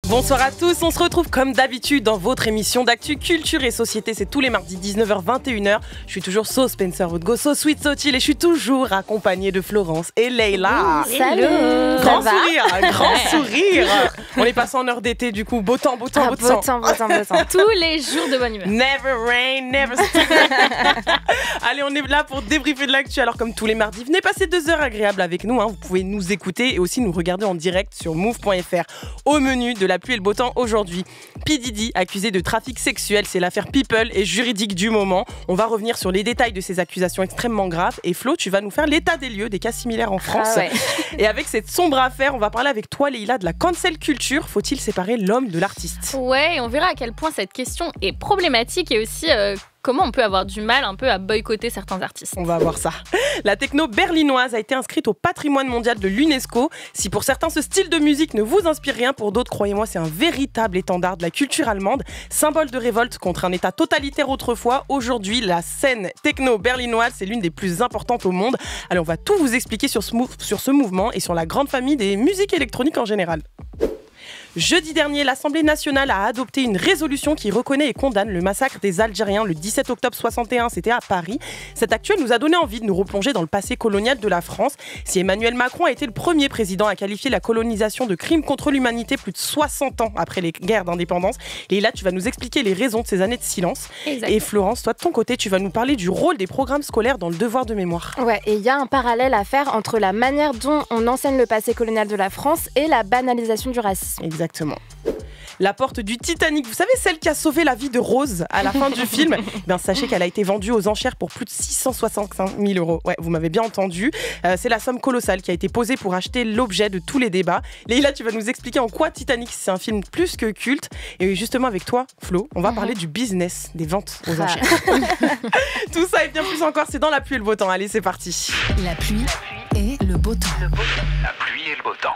Bonsoir à tous, on se retrouve comme d'habitude dans votre émission d'actu culture et société. C'est tous les mardis 19h-21h. Je suis toujours So Spencer, votre go so sweet, so chill, et je suis toujours accompagnée de Florence et Leïla. Salut. Grand sourire, grand sourire. On est passé en heure d'été du coup, beau temps. Beau temps. Tous les jours de bonne humeur. Never rain, never Allez, on est là pour débriefer de l'actu. Alors comme tous les mardis, venez passer 2 heures agréables avec nous. Vous pouvez nous écouter et aussi nous regarder en direct sur move.fr. Au menu de la pluie et le beau temps aujourd'hui, P. Diddy accusé de trafic sexuel, c'est l'affaire People et juridique du moment. On va revenir sur les détails de ces accusations extrêmement graves. Et Flo, tu vas nous faire l'état des lieux des cas similaires en France. Ouais. Et avec cette sombre affaire, on va parler avec toi, Leïla, de la cancel culture. Faut-il séparer l'homme de l'artiste ? Ouais, et on verra à quel point cette question est problématique et aussi comment on peut avoir du mal un peu à boycotter certains artistes. On va voir ça. La techno berlinoise a été inscrite au patrimoine mondial de l'UNESCO. Si pour certains ce style de musique ne vous inspire rien, pour d'autres, croyez-moi, c'est un véritable étendard de la culture allemande, symbole de révolte contre un état totalitaire autrefois. Aujourd'hui, la scène techno berlinoise, c'est l'une des plus importantes au monde. Allez, on va tout vous expliquer sur ce mouvement et sur la grande famille des musiques électroniques en général. Jeudi dernier, l'Assemblée nationale a adopté une résolution qui reconnaît et condamne le massacre des Algériens le 17 octobre 61, c'était à Paris. Cette actu nous a donné envie de nous replonger dans le passé colonial de la France. Si Emmanuel Macron a été le premier président à qualifier la colonisation de crime contre l'humanité plus de 60 ans après les guerres d'indépendance, et là tu vas nous expliquer les raisons de ces années de silence. Exact. Et Florence, toi de ton côté, tu vas nous parler du rôle des programmes scolaires dans le devoir de mémoire. Ouais, et il y a un parallèle à faire entre la manière dont on enseigne le passé colonial de la France et la banalisation du racisme. Exactement. La porte du Titanic, vous savez, celle qui a sauvé la vie de Rose à la fin du film, sachez qu'elle a été vendue aux enchères pour plus de 665 000 €. Ouais, vous m'avez bien entendu. C'est la somme colossale qui a été posée pour acheter l'objet de tous les débats. Leïla, tu vas nous expliquer en quoi Titanic, c'est un film plus que culte. Et justement avec toi, Flo, on va parler du business des ventes aux enchères. Tout ça et bien plus encore, c'est dans la pluie et le beau temps. Allez, c'est parti. La pluie et le beau temps. La pluie et le beau temps.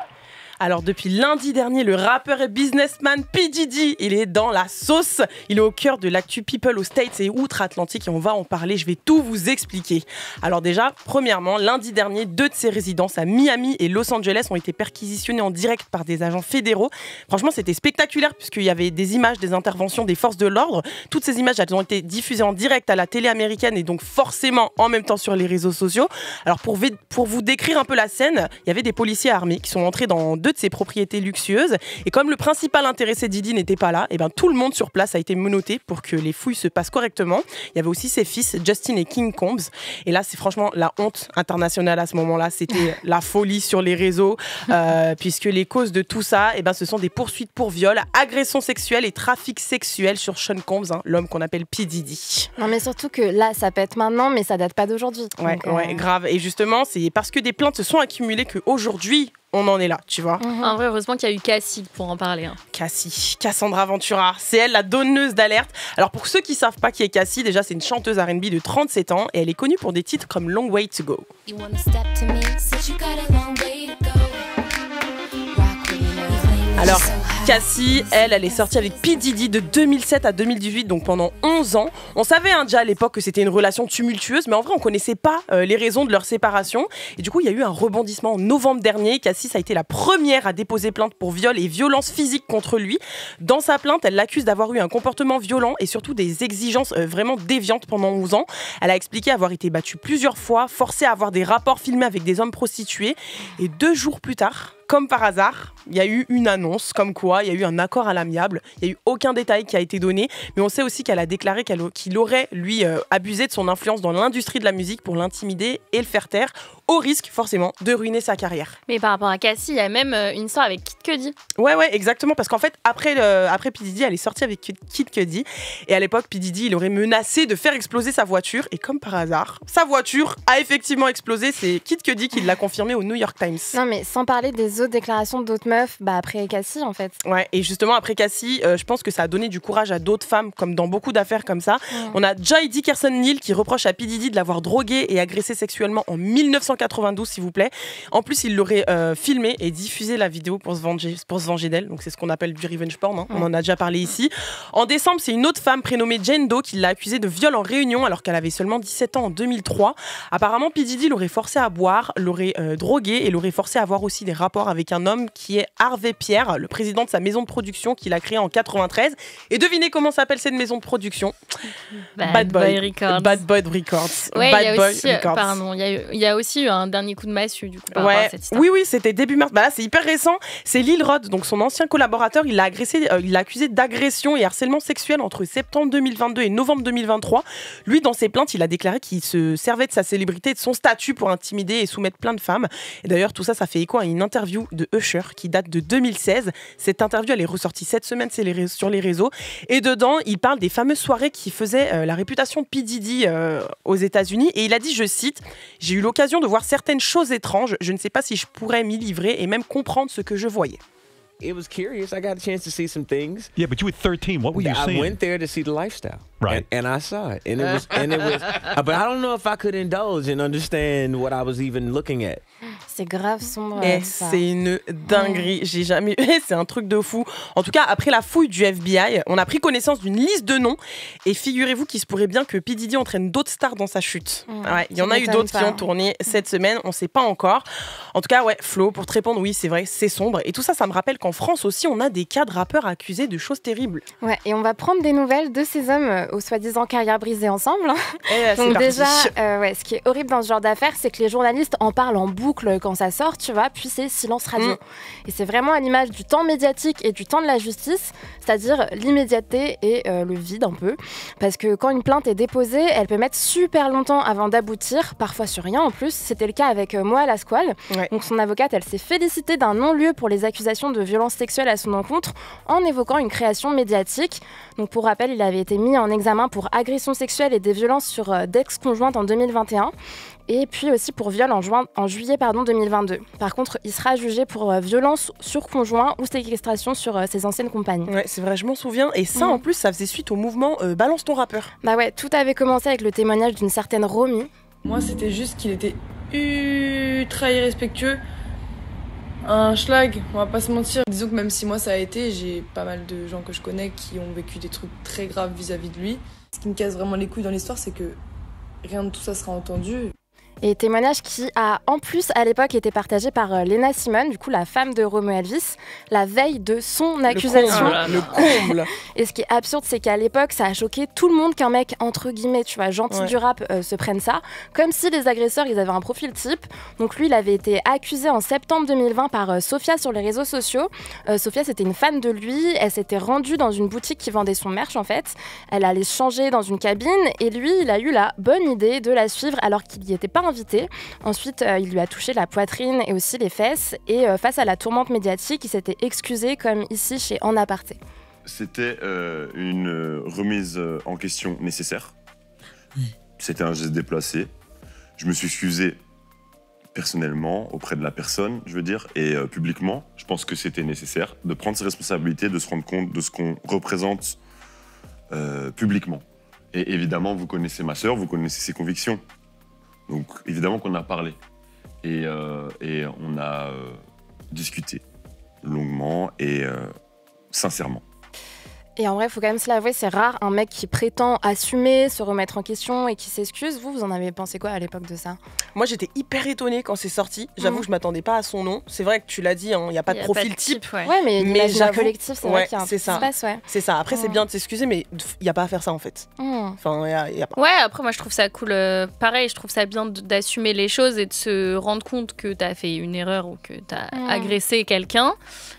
Alors depuis lundi dernier, le rappeur et businessman P. Diddy, il est dans la sauce. Il est au cœur de l'actu People aux States et outre-Atlantique et on va en parler, je vais tout vous expliquer. Alors déjà, premièrement, lundi dernier, 2 de ses résidences à Miami et Los Angeles ont été perquisitionnées en direct par des agents fédéraux. Franchement, c'était spectaculaire puisqu'il y avait des images des interventions des forces de l'ordre. Toutes ces images, elles ont été diffusées en direct à la télé américaine et donc forcément en même temps sur les réseaux sociaux. Alors pour vous décrire un peu la scène, il y avait des policiers armés qui sont entrés dans 2 de ses propriétés luxueuses et comme le principal intéressé Diddy n'était pas là, tout le monde sur place a été menotté pour que les fouilles se passent correctement. Il y avait aussi ses fils Justin et King Combs et là c'est franchement la honte internationale à ce moment-là, c'était la folie sur les réseaux puisque les causes de tout ça ce sont des poursuites pour viol, agression sexuelle et trafic sexuel sur Sean Combs, l'homme qu'on appelle P. Diddy. Non mais surtout que là ça pète maintenant mais ça date pas d'aujourd'hui. Ouais, grave, et justement c'est parce que des plaintes se sont accumulées qu'aujourd'hui on en est là, tu vois. En vrai, heureusement qu'il y a eu Cassie pour en parler. Cassie, Cassandra Ventura, c'est elle la donneuse d'alerte. Alors pour ceux qui savent pas qui est Cassie, déjà c'est une chanteuse R&B de 37 ans et elle est connue pour des titres comme Long Way to Go. Alors Cassie, elle est sortie avec P. Diddy de 2007 à 2018, donc pendant 11 ans. On savait déjà à l'époque que c'était une relation tumultueuse, mais en vrai on connaissait pas les raisons de leur séparation. Et du coup il y a eu un rebondissement en novembre dernier. Cassie, ça a été la première à déposer plainte pour viol et violence physique contre lui. Dans sa plainte, elle l'accuse d'avoir eu un comportement violent et surtout des exigences vraiment déviantes pendant 11 ans. Elle a expliqué avoir été battue plusieurs fois, forcée à avoir des rapports filmés avec des hommes prostitués. Et 2 jours plus tard, comme par hasard, il y a eu une annonce comme quoi il y a eu un accord à l'amiable. Il n'y a eu aucun détail qui a été donné, mais on sait aussi qu'elle a déclaré qu'il aurait, lui, abusé de son influence dans l'industrie de la musique pour l'intimider et le faire taire, au risque, forcément, de ruiner sa carrière. Mais par rapport à Cassie, il y a même une histoire avec Kid Cudi. Ouais, exactement, parce qu'en fait, après P. Diddy, elle est sortie avec Kid Cudi, et à l'époque, P. Diddy, il aurait menacé de faire exploser sa voiture, et comme par hasard, sa voiture a effectivement explosé. C'est Kid Cudi qui l'a confirmé au New York Times. Non mais sans parler des autres déclarations d'autres meufs, après Cassie en fait. Ouais, et justement après Cassie, je pense que ça a donné du courage à d'autres femmes, comme dans beaucoup d'affaires comme ça. On a Joy Dickerson-Neal qui reproche à P. Diddy de l'avoir drogué et agressé sexuellement en 1992, s'il vous plaît. En plus, il l'aurait filmé et diffusé la vidéo pour se venger d'elle. Donc c'est ce qu'on appelle du revenge porn, on en a déjà parlé ici. En décembre, c'est une autre femme prénommée Jane Doe qui l'a accusée de viol en réunion alors qu'elle avait seulement 17 ans en 2003. Apparemment, P. Diddy l'aurait forcé à boire, l'aurait drogué et l'aurait forcé à avoir aussi des rapports collabore avec un homme qui est Harvey Pierre, le président de sa maison de production qu'il a créée en 93. Et devinez comment s'appelle cette maison de production? Bad Boy Records. Bad Boy Records. Ouais, Bad Boy Records. Pardon, il y a aussi eu un dernier coup de massue du coup par rapport à cette histoire. Oui, c'était début mars. Bah là, c'est hyper récent. C'est Lil Rod, donc son ancien collaborateur, il l'a accusé d'agression et harcèlement sexuel entre septembre 2022 et novembre 2023. Lui, dans ses plaintes, il a déclaré qu'il se servait de sa célébrité et de son statut pour intimider et soumettre plein de femmes. Et d'ailleurs, tout ça fait écho à une interview de Usher qui date de 2016. Cette interview, elle est ressortie cette semaine sur les réseaux. Et dedans, il parle des fameuses soirées qui faisaient la réputation P. Diddy aux États-Unis. Et il a dit, je cite, « J'ai eu l'occasion de voir certaines choses étranges. Je ne sais pas si je pourrais m'y livrer et même comprendre ce que je voyais. » It was curious. I got a chance to see some things. Yeah, but you were 13. What were you seeing? I went there to see the lifestyle. Right. And I saw it. And it was, but I don't know if I could indulge and understand what I was even looking at. C'est grave sombre. C'est une dinguerie. J'ai jamais eu. C'est un truc de fou. En tout cas, après la fouille du FBI, on a pris connaissance d'une liste de noms. Et figurez-vous qu'il se pourrait bien que P. Diddy entraîne d'autres stars dans sa chute. Ouais, il y en a eu d'autres qui ont tourné cette semaine. On ne sait pas encore. En tout cas, ouais, Flo, pour te répondre, oui, c'est vrai, c'est sombre. Et tout ça, ça me rappelle qu'en France aussi, on a des cas de rappeurs accusés de choses terribles. Ouais, et on va prendre des nouvelles de ces hommes aux soi-disant carrières brisées ensemble. Donc déjà, ce qui est horrible dans ce genre d'affaires, c'est que les journalistes en parlent en boucle quand ça sort, tu vois, puis c'est silence radio. Et c'est vraiment à l'image du temps médiatique et du temps de la justice, c'est-à-dire l'immédiateté et le vide un peu. Parce que quand une plainte est déposée, elle peut mettre super longtemps avant d'aboutir, parfois sur rien en plus. C'était le cas avec Moa Lasquale. Ouais. Donc son avocate, elle s'est félicitée d'un non-lieu pour les accusations de violence sexuelle à son encontre en évoquant une création médiatique. Donc pour rappel, il avait été mis en examen pour agression sexuelle et des violences sur d'ex-conjointes en 2021 et puis aussi pour viol en juillet 2022. Par contre, il sera jugé pour violence sur conjoint ou séquestration sur ses anciennes compagnes. Ouais, c'est vrai, je m'en souviens. Et ça, en plus, ça faisait suite au mouvement Balance ton rappeur. Bah ouais, tout avait commencé avec le témoignage d'une certaine Romy. Moi, c'était juste qu'il était ultra irrespectueux. Un schlag, on va pas se mentir. Disons que même si moi ça a été, j'ai pas mal de gens que je connais qui ont vécu des trucs très graves vis-à-vis de lui. Ce qui me casse vraiment les couilles dans l'histoire, c'est que rien de tout ça sera entendu. Et témoignage qui a en plus à l'époque été partagé par Lena Simone, du coup la femme de Romeo Elvis, la veille de son accusation. Le comble. Et ce qui est absurde, c'est qu'à l'époque, ça a choqué tout le monde qu'un mec, entre guillemets, tu vois, gentil du rap, se prenne ça. Comme si les agresseurs, ils avaient un profil type. Donc lui, il avait été accusé en septembre 2020 par Sophia sur les réseaux sociaux. Sophia, c'était une fan de lui. Elle s'était rendue dans une boutique qui vendait son merch, en fait. Elle allait se changer dans une cabine. Et lui, il a eu la bonne idée de la suivre alors qu'il n'y était pas invité. Ensuite, il lui a touché la poitrine et aussi les fesses. Et face à la tourmente médiatique, il s'était excusé, comme ici chez En Aparté. C'était une remise en question nécessaire. C'était un geste déplacé. Je me suis excusé personnellement auprès de la personne, je veux dire, et publiquement. Je pense que c'était nécessaire de prendre ses responsabilités, de se rendre compte de ce qu'on représente publiquement. Et évidemment, vous connaissez ma sœur, vous connaissez ses convictions. Donc évidemment qu'on a parlé et on a discuté longuement et sincèrement. Et en vrai, il faut quand même se l'avouer, c'est rare un mec qui prétend assumer, se remettre en question et qui s'excuse. Vous en avez pensé quoi à l'époque de ça? Moi, j'étais hyper étonnée quand c'est sorti. J'avoue que je m'attendais pas à son nom. C'est vrai que tu l'as dit, il n'y a pas de profil type. Ouais, mais l'imaginaire collectif, c'est vrai qu'il y a un truc qui se passe. Ouais. C'est ça. Après, c'est bien de s'excuser, mais il n'y a pas à faire ça en fait. Enfin, y a pas. Ouais, après, moi, je trouve ça cool. Pareil, je trouve ça bien d'assumer les choses et de se rendre compte que tu as fait une erreur ou que tu as agressé quelqu'un.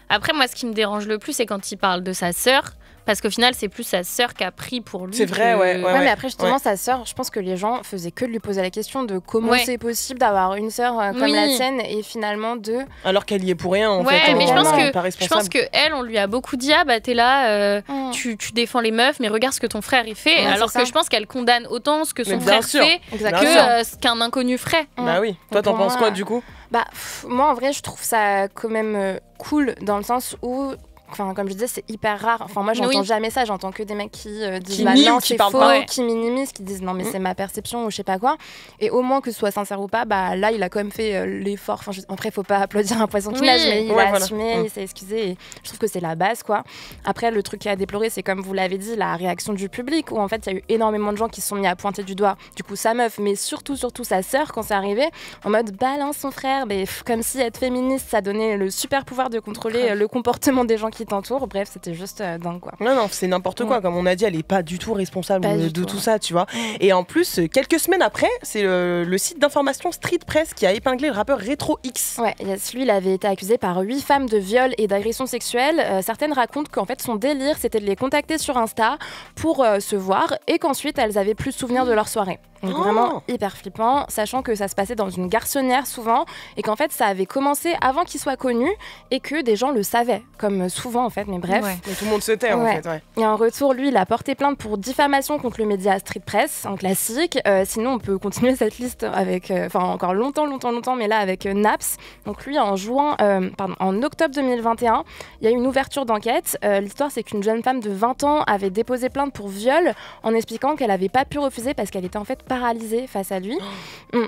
Après, moi, ce qui me dérange le plus, c'est quand il parle de sa sœur. Parce qu'au final, c'est plus sa sœur qui a pris pour lui. C'est vrai, ouais. Mais après, justement, sa sœur, je pense que les gens faisaient que de lui poser la question de comment c'est possible d'avoir une sœur comme la tienne et finalement de... Alors qu'elle y est pour rien, en fait. Ouais, mais je pense qu'elle, on lui a beaucoup dit, ah bah t'es là, tu défends les meufs, mais regarde ce que ton frère il fait. Alors que je pense qu'elle condamne autant ce que son frère fait que ce qu'un inconnu ferait. Bah oui. Toi, t'en penses quoi, du coup? Bah, moi, en vrai, je trouve ça quand même cool dans le sens où... comme je disais, c'est hyper rare. Enfin, moi, j'entends jamais ça. J'entends que des mecs qui disent non, c'est faux, qui minimisent, qui disent non, mais c'est ma perception ou je sais pas quoi. Et au moins que ce soit sincère ou pas, là, il a quand même fait l'effort. Enfin, après, faut pas applaudir un poisson qui nage, mais il a assumé, il s'est excusé. Et je trouve que c'est la base, quoi. Après, le truc qui a déploré, c'est comme vous l'avez dit, la réaction du public, où en fait, il y a eu énormément de gens qui se sont mis à pointer du doigt, du coup, sa meuf, mais surtout sa sœur quand c'est arrivé, en mode balance son frère, mais comme si être féministe, ça donnait le super pouvoir de contrôler le comportement des gens qui t'entourent. Bref, c'était juste dingue, quoi. Non, c'est n'importe quoi. Comme on a dit, elle est pas du tout responsable de tout ça, tu vois. Et en plus, quelques semaines après, c'est le site d'information Street Press qui a épinglé le rappeur Retro X. Ouais, lui, il avait été accusé par 8 femmes de viol et d'agression sexuelle. Certaines racontent qu'en fait, son délire, c'était de les contacter sur Insta pour se voir et qu'ensuite, elles avaient plus souvenir de leur soirée. Donc vraiment hyper flippant, sachant que ça se passait dans une garçonnière souvent et qu'en fait ça avait commencé avant qu'il soit connu et que des gens le savaient, comme souvent en fait, mais bref. Ouais. Mais tout le monde se tait en fait. Ouais. Et en retour, lui, il a porté plainte pour diffamation contre le média Street Press, en classique. Sinon, on peut continuer cette liste avec, encore longtemps, mais là avec Naps. Donc lui, en octobre 2021, il y a eu une ouverture d'enquête. L'histoire, c'est qu'une jeune femme de 20 ans avait déposé plainte pour viol en expliquant qu'elle n'avait pas pu refuser parce qu'elle était en fait paralysé face à lui.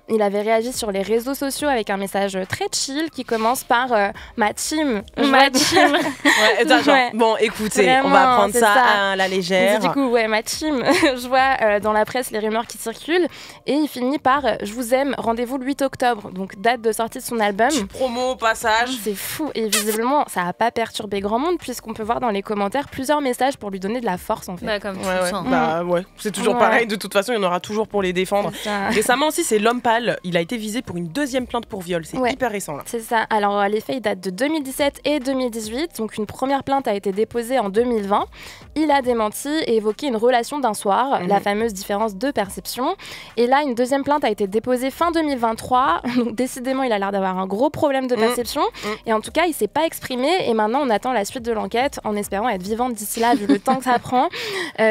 Il avait réagi sur les réseaux sociaux avec un message très chill qui commence par ma team. Bon, écoutez, vraiment, on va prendre ça à la légère. Du coup, ma team. Je vois dans la presse les rumeurs qui circulent et il finit par je vous aime, rendez-vous le 8 octobre, donc date de sortie de son album. Promo au passage. C'est fou et visiblement ça n'a pas perturbé grand monde puisqu'on peut voir dans les commentaires plusieurs messages pour lui donner de la force en fait. Comme tout ça. C'est toujours pareil. De toute façon, il y en aura toujours pour les défendre. Récemment aussi, c'est l'homme pâle. Il a été visé pour une deuxième plainte pour viol. C'est hyper récent là. C'est ça. Alors les faits datent de 2017 et 2018. Donc une première plainte a été déposée en 2020. Il a démenti et évoqué une relation d'un soir, la fameuse différence de perception. Et là, une deuxième plainte a été déposée fin 2023. Donc décidément, il a l'air d'avoir un gros problème de perception. Et en tout cas, il s'est pas exprimé. Et maintenant, on attend la suite de l'enquête en espérant être vivante d'ici là, vu le temps que ça prend.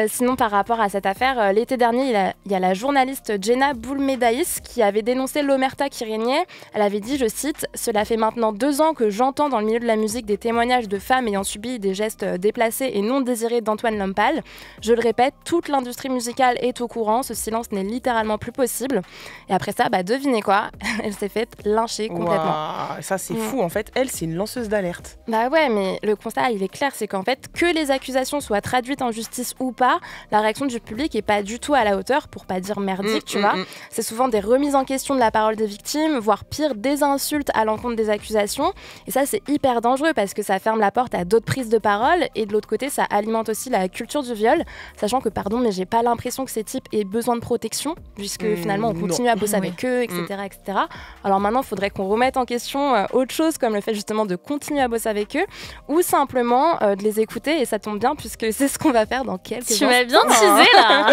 Sinon, par rapport à cette affaire, l'été dernier, il y a la journaliste Jenna Boulmedaïs qui avait dénoncé l'omerta qui régnait. Elle avait dit, je cite, « Cela fait maintenant 2 ans que j'entends dans le milieu de la musique des témoignages de femmes ayant subi des gestes déplacés et non désirés d'Antoine l'homme pâle. Je le répète, toute l'industrie musicale est au courant, ce silence n'est littéralement plus possible. » Et après ça, devinez quoi, elle s'est faite lyncher complètement. Ça c'est fou, en fait, elle c'est une lanceuse d'alerte. Ouais, mais le constat il est clair, c'est qu'en fait, que les accusations soient traduites en justice ou pas, la réaction du public est pas du tout à la hauteur, pour pas dire merdique, tu vois. C'est souvent des remises en question de la parole des victimes, voire pire, des insultes à l'encontre des accusations. Et ça, c'est hyper dangereux parce que ça ferme la porte à d'autres prises de parole. Et de l'autre côté, ça alimente aussi la culture du viol, sachant que, pardon, mais j'ai pas l'impression que ces types aient besoin de protection, puisque finalement, on continue à bosser avec eux, etc., etc. Alors maintenant, il faudrait qu'on remette en question autre chose, comme le fait justement de continuer à bosser avec eux, ou simplement de les écouter. Et ça tombe bien, puisque c'est ce qu'on va faire dans quelques instants. Tu m'as bien teasé, là.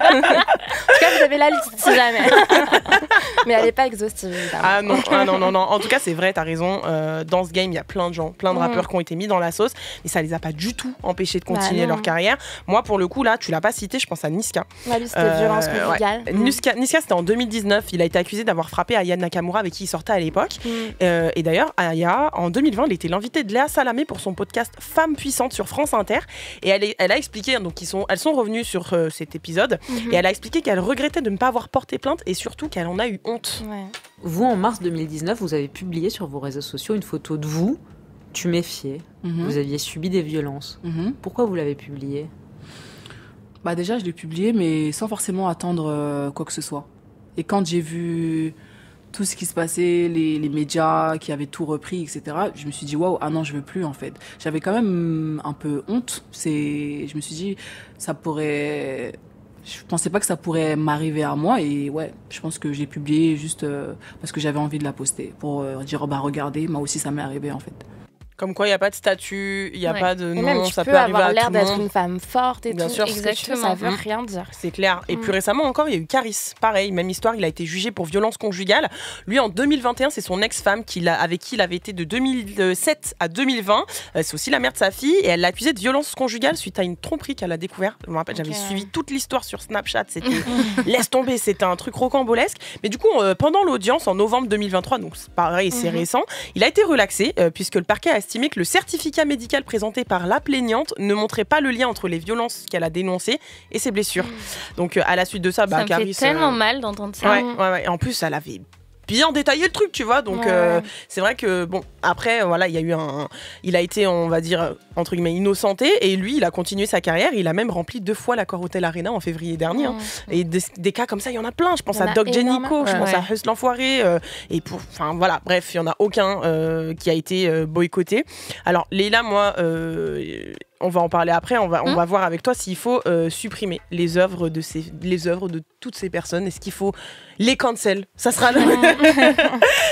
En tout cas, vous avez la liste, si jamais. Mais elle n'est pas exhaustive, évidemment. Non. En tout cas, c'est vrai, t'as raison. Dans ce game, il y a plein de gens, plein de rappeurs qui ont été mis dans la sauce, mais ça les a pas du tout empêchés de continuer leur carrière. Moi, pour le coup, là, tu l'as pas cité, je pense à Niska. Lui, c'était violence conjugale. Niska, c'était en 2019. Il a été accusé d'avoir frappé Aya Nakamura, avec qui il sortait à l'époque. Et d'ailleurs, Aya, en 2020, il était l'invité de Léa Salamé pour son podcast Femmes puissantes sur France Inter. Et elle a expliqué, donc elles sont revenues sur cet épisode, et elle a expliqué qu'elle regrettait de ne pas avoir porté plainte et surtout qu'elle en a eu honte. Vous, en mars 2019, vous avez publié sur vos réseaux sociaux une photo de vous. Tu méfiais. Vous aviez subi des violences. Pourquoi vous l'avez publié ? Déjà, je l'ai publié, mais sans forcément attendre quoi que ce soit. Et quand j'ai vu tout ce qui se passait, les médias qui avaient tout repris, etc., je me suis dit, waouh, ah non, je veux plus, en fait. J'avais quand même un peu honte. Je me suis dit, ça pourrait... Je pensais pas que ça pourrait m'arriver à moi, et je pense que je l'ai publié juste parce que j'avais envie de la poster, pour dire, regardez, moi aussi ça m'est arrivé, en fait. Comme quoi, il n'y a pas de statut, il n'y a pas de nom, même, ça peut arriver à tout le monde. Tu peux avoir l'air d'être une femme forte et bien tout. Sûr, exactement. Ça veut rien dire. C'est clair. Et plus récemment encore, il y a eu Caris. Pareil, même histoire, il a été jugé pour violence conjugale. Lui, en 2021, c'est son ex-femme avec qui il avait été de 2007 à 2020. C'est aussi la mère de sa fille. Et elle l'a accusé de violence conjugale suite à une tromperie qu'elle a découvert. Je me rappelle, j'avais suivi toute l'histoire sur Snapchat. C'était laisse tomber, c'était un truc rocambolesque. Mais du coup, pendant l'audience, en novembre 2023, donc pareil, c'est récent, il a été relaxé puisque le parquet a estimé que le certificat médical présenté par la plaignante ne montrait pas le lien entre les violences qu'elle a dénoncées et ses blessures. Donc à la suite de ça, ça me Caris, fait tellement mal d'entendre ça. Ouais. En plus, elle avait bien détaillé le truc, tu vois. Donc c'est vrai que bon, après voilà, il a été, on va dire entre guillemets, innocenté, et lui, il a continué sa carrière. Il a même rempli 2 fois l'accord Hotel Arena en février dernier. Et des cas comme ça, il y en a plein. Je pense à Doc Jenico, je pense à Huss l'Enfoiré, et enfin voilà, bref, il y en a aucun qui a été boycotté. Alors Leïla, moi, on va en parler après. On va voir avec toi s'il faut supprimer les œuvres de toutes ces personnes. Est-ce qu'il faut les cancel? Ça sera le...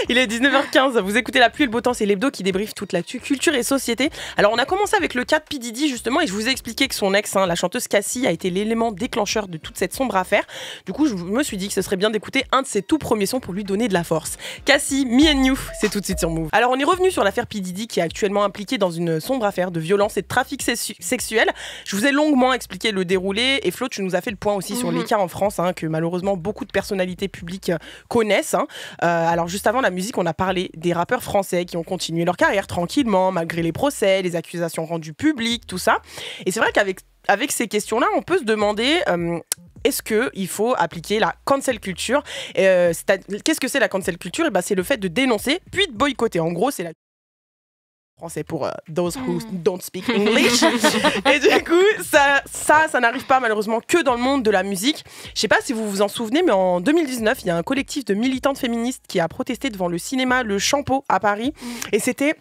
Il est 19h15. Vous écoutez La Pluie et le Beau Temps, c'est l'hebdo qui débriefe toute la culture et société. Alors on a commencé avec le cas de P. Diddy justement, et je vous ai expliqué que son ex, la chanteuse Cassie, a été l'élément déclencheur de toute cette sombre affaire. Du coup, je me suis dit que ce serait bien d'écouter un de ses tout premiers sons pour lui donner de la force. Cassie, Me and You, c'est tout de suite sur Move. Alors on est revenu sur l'affaire P. Diddy qui est actuellement impliquée dans une sombre affaire de violence et de trafic sexuel. Je vous ai longuement expliqué le déroulé, et Flo, tu nous as fait le point aussi sur les cas en France, que malheureusement beaucoup de personnalités publiques connaissent. Alors juste avant la musique, on a parlé des rappeurs français qui ont continué leur carrière tranquillement malgré les procès, les accusations rendues publiques, tout ça. Et c'est vrai qu'avec ces questions-là, on peut se demander est-ce qu'il faut appliquer la cancel culture? Qu'est-ce que c'est la cancel culture? C'est le fait de dénoncer puis de boycotter. En gros, c'est la français pour those who don't speak English. Et du coup, ça n'arrive pas malheureusement que dans le monde de la musique. Je sais pas si vous vous en souvenez, mais en 2019, il y a un collectif de militantes féministes qui a protesté devant le cinéma Le Champeau à Paris. Et c'était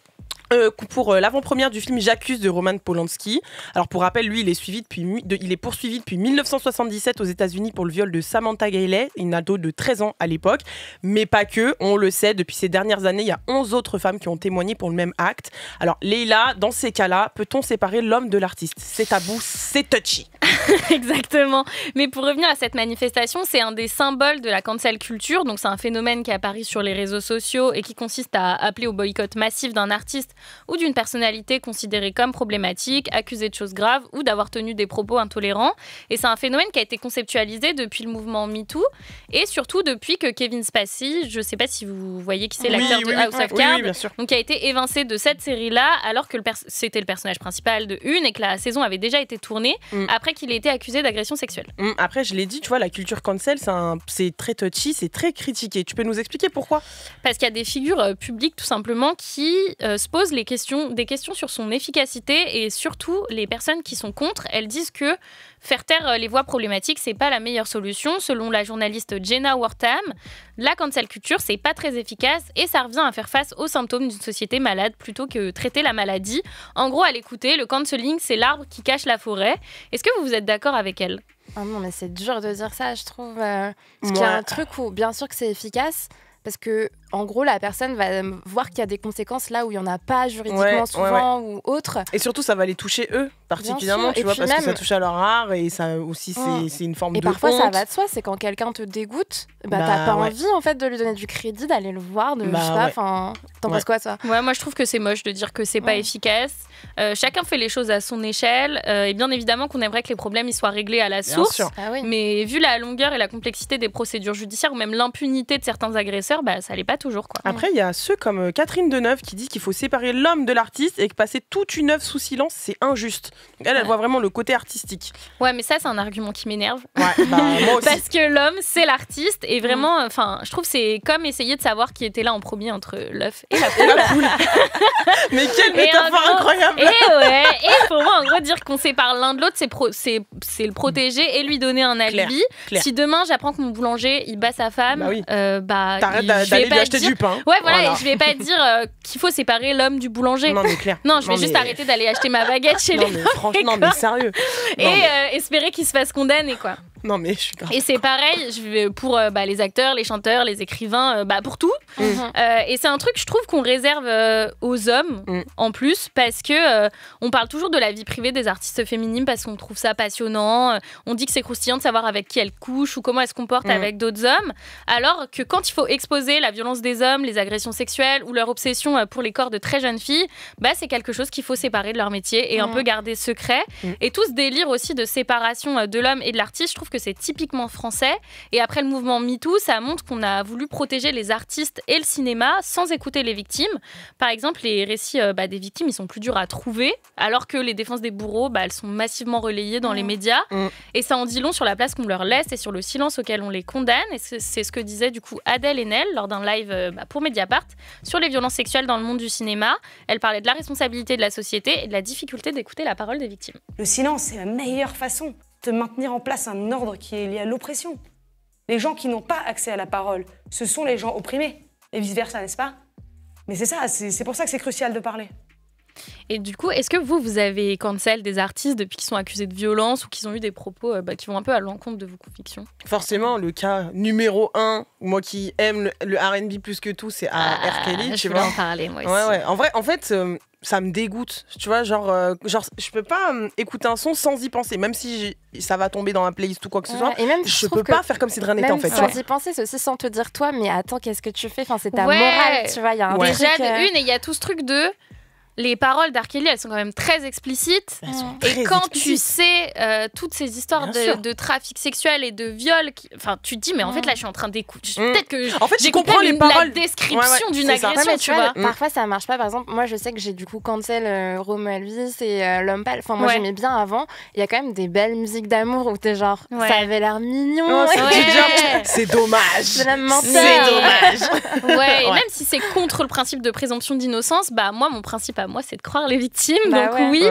pour l'avant-première du film J'accuse de Roman Polanski. Alors pour rappel, lui, il est poursuivi depuis 1977 aux États-Unis pour le viol de Samantha Gailey, une ado de 13 ans à l'époque. Mais pas que, on le sait, depuis ces dernières années, il y a 11 autres femmes qui ont témoigné pour le même acte. Alors Leïla, dans ces cas-là, peut-on séparer l'homme de l'artiste? C'est tabou, c'est touchy. Exactement. Mais pour revenir à cette manifestation, c'est un des symboles de la cancel culture. Donc c'est un phénomène qui apparaît sur les réseaux sociaux et qui consiste à appeler au boycott massif d'un artiste ou d'une personnalité considérée comme problématique, accusée de choses graves ou d'avoir tenu des propos intolérants. Et c'est un phénomène qui a été conceptualisé depuis le mouvement MeToo et surtout depuis que Kevin Spacey, je ne sais pas si vous voyez qui c'est, l'acteur de House of Cards, donc qui a été évincé de cette série-là alors que c'était le personnage principal de Une et que la saison avait déjà été tournée après qu'il ait été accusé d'agression sexuelle. Après, je l'ai dit, tu vois, la culture cancel, c'est très touchy, c'est très critiqué. Tu peux nous expliquer pourquoi? Parce qu'il y a des figures publiques tout simplement qui se posent des questions sur son efficacité, et surtout les personnes qui sont contre, elles disent que faire taire les voix problématiques, c'est pas la meilleure solution. Selon la journaliste Jenna Wortham, la cancel culture, c'est pas très efficace et ça revient à faire face aux symptômes d'une société malade plutôt que traiter la maladie. En gros, à l'écouter, le cancelling, c'est l'arbre qui cache la forêt. Est-ce que vous êtes d'accord avec elle? Oh non, mais c'est dur de dire ça, je trouve. Parce qu'il y a un truc où, bien sûr que c'est efficace, parce que en gros, la personne va voir qu'il y a des conséquences là où il n'y en a pas juridiquement souvent ou autre. Et surtout, ça va les toucher eux, particulièrement, tu vois, parce que ça touche à leur art et ça aussi, c'est une forme de honte. Et parfois, ça va de soi, c'est quand quelqu'un te dégoûte, t'as pas envie en fait de lui donner du crédit, d'aller le voir, je sais pas, enfin, t'en penses quoi, ça? Ouais, moi je trouve que c'est moche de dire que c'est pas efficace. Chacun fait les choses à son échelle, et bien évidemment qu'on aimerait que les problèmes ils soient réglés à la source. Mais vu la longueur et la complexité des procédures judiciaires ou même l'impunité de certains agresseurs, ça l'est pas toujours, quoi. Après, il y a ceux comme Catherine Deneuve qui dit qu'il faut séparer l'homme de l'artiste et que passer toute une œuvre sous silence, c'est injuste. Donc elle voit vraiment le côté artistique. Ouais, mais ça, c'est un argument qui m'énerve. Ouais, moi aussi. Parce que l'homme, c'est l'artiste, et vraiment, enfin, je trouve que c'est comme essayer de savoir qui était là en premier entre l'œuf et la poule. Mais quelle métaphore incroyable. Et pour moi, en gros, dire qu'on sépare l'un de l'autre, c'est le protéger et lui donner un alibi. Claire. Si demain, j'apprends que mon boulanger, il bat sa femme, t'arrêtes d'aller lui acheter du pain. Ouais, voilà, et je vais pas dire qu'il faut séparer l'homme du boulanger. Non, mais clair. Non, je vais juste arrêter d'aller acheter ma baguette chez les gens. Franchement, mais sérieux. Et espérer qu'il se fasse condamner, quoi. Non, mais je suis grave. Et c'est pareil pour les acteurs, les chanteurs, les écrivains, pour tout. Et c'est un truc, je trouve, qu'on réserve aux hommes en plus, parce que on parle toujours de la vie privée des artistes féminines parce qu'on trouve ça passionnant. On dit que c'est croustillant de savoir avec qui elles couchent ou comment elles se comportent avec d'autres hommes. Alors que quand il faut exposer la violence des hommes, les agressions sexuelles ou leur obsession pour les corps de très jeunes filles, c'est quelque chose qu'il faut séparer de leur métier et un peu garder secret. Et tout ce délire aussi de séparation de l'homme et de l'artiste, je trouve que que c'est typiquement français. Et après le mouvement MeToo, ça montre qu'on a voulu protéger les artistes et le cinéma sans écouter les victimes. Par exemple, les récits des victimes, ils sont plus durs à trouver, alors que les défenses des bourreaux, elles sont massivement relayées dans les médias. Et ça en dit long sur la place qu'on leur laisse et sur le silence auquel on les condamne. Et c'est ce que disait du coup Adèle Haenel lors d'un live pour Mediapart sur les violences sexuelles dans le monde du cinéma. Elle parlait de la responsabilité de la société et de la difficulté d'écouter la parole des victimes. Le silence, c'est la meilleure façon de maintenir en place un ordre qui est lié à l'oppression. Les gens qui n'ont pas accès à la parole, ce sont les gens opprimés. Et vice-versa, n'est-ce pas? Mais c'est ça, c'est pour ça que c'est crucial de parler. Et du coup, est-ce que vous avez cancel des artistes depuis qu'ils sont accusés de violence ou qu'ils ont eu des propos qui vont un peu à l'encontre de vos convictions? Forcément, le cas numéro 1, moi qui aime le R&B plus que tout, c'est R. Kelly. Je voulais en parler, moi aussi. Ouais. En fait, ça me dégoûte. Tu vois, genre je peux pas écouter un son sans y penser, même si ça va tomber dans ma playlist ou quoi que ce soit. Et même, je peux pas faire comme si de rien n'était en fait. Sans y penser, c'est aussi sans te dire toi, mais attends, qu'est-ce que tu fais? Enfin, c'est ta morale, tu vois. Il y a un déjà truc, et il y a tout ce truc de. Les paroles d'R. Kelly, elles sont quand même très explicites. Et quand tu sais toutes ces histoires de trafic sexuel et de viol, tu te dis, mais en fait, là, je suis en train d'écouter. Peut-être que en fait, je comprends les paroles. La description d'une agression, tu vois. Parfois, ça marche pas. Par exemple, moi, je sais que j'ai du coup cancel Romo Elvis et L'Homme Pâle. Enfin, moi, j'aimais bien avant. Il y a quand même des belles musiques d'amour où t'es genre, ça avait l'air mignon. C'est dommage. C'est la menteur. C'est dommage. Et même si c'est contre le principe de présomption d'innocence, moi, mon principe moi, c'est de croire les victimes, donc oui.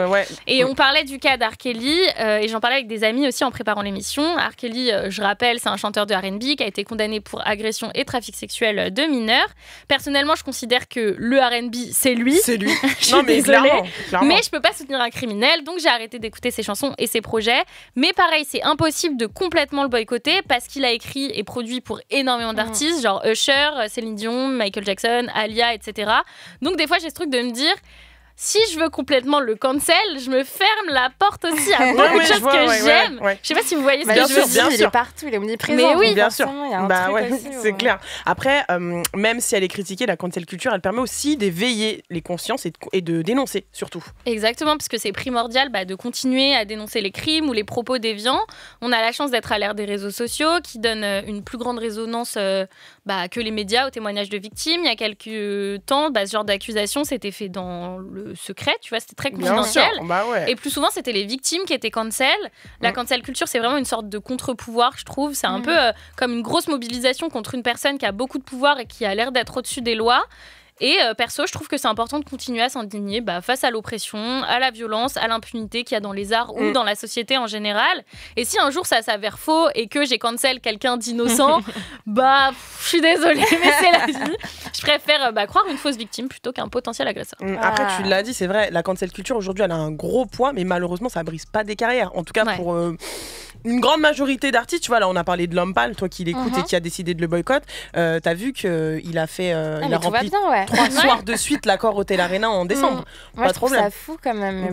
Et on parlait du cas d'R. Kelly, et j'en parlais avec des amis aussi en préparant l'émission. R. Kelly, je rappelle, c'est un chanteur de R&B qui a été condamné pour agression et trafic sexuel de mineurs. Personnellement, je considère que le R&B, c'est lui. C'est lui. Non, mais clairement. Mais je peux pas soutenir un criminel, donc j'ai arrêté d'écouter ses chansons et ses projets. Mais pareil, c'est impossible de complètement le boycotter parce qu'il a écrit et produit pour énormément d'artistes, genre Usher, Céline Dion, Michael Jackson, Alia, etc. Donc des fois, j'ai ce truc de me dire... Si je veux complètement le cancel, je me ferme la porte aussi à beaucoup de choses que j'aime. Je sais pas si vous voyez ce que je veux dire. Il est partout, il est omniprésent. Mais oui, bien sûr. C'est clair. Après, même si elle est critiquée, la cancel culture, elle permet aussi d'éveiller les consciences et de dénoncer, surtout. Exactement, parce que c'est primordial de continuer à dénoncer les crimes ou les propos déviants. On a la chance d'être à l'ère des réseaux sociaux qui donnent une plus grande résonance que les médias aux témoignages de victimes. Il y a quelques temps, ce genre d'accusation s'était fait dans le secret, tu vois, c'était très confidentiel. Et plus souvent, c'était les victimes qui étaient cancel. La cancel culture, c'est vraiment une sorte de contre-pouvoir, je trouve. C'est un peu comme une grosse mobilisation contre une personne qui a beaucoup de pouvoir et qui a l'air d'être au-dessus des lois. Et perso, je trouve que c'est important de continuer à s'indigner face à l'oppression, à la violence, à l'impunité qu'il y a dans les arts ou dans la société en général. Et si un jour ça s'avère faux et que j'ai cancel quelqu'un d'innocent, je suis désolée, mais c'est la vie. Je préfère croire une fausse victime plutôt qu'un potentiel agresseur. Après, tu l'as dit, c'est vrai, la cancel culture aujourd'hui, elle a un gros poids, mais malheureusement, ça brise pas des carrières. En tout cas, pour une grande majorité d'artistes, tu vois, là, on a parlé de L'Homme Pâle, toi qui l'écoutes et qui a décidé de le boycott. T'as vu qu'il a fait, il a rempli 3 soirs de suite l'accord Hotel Arena en décembre. Moi, je trouve ça fou quand même.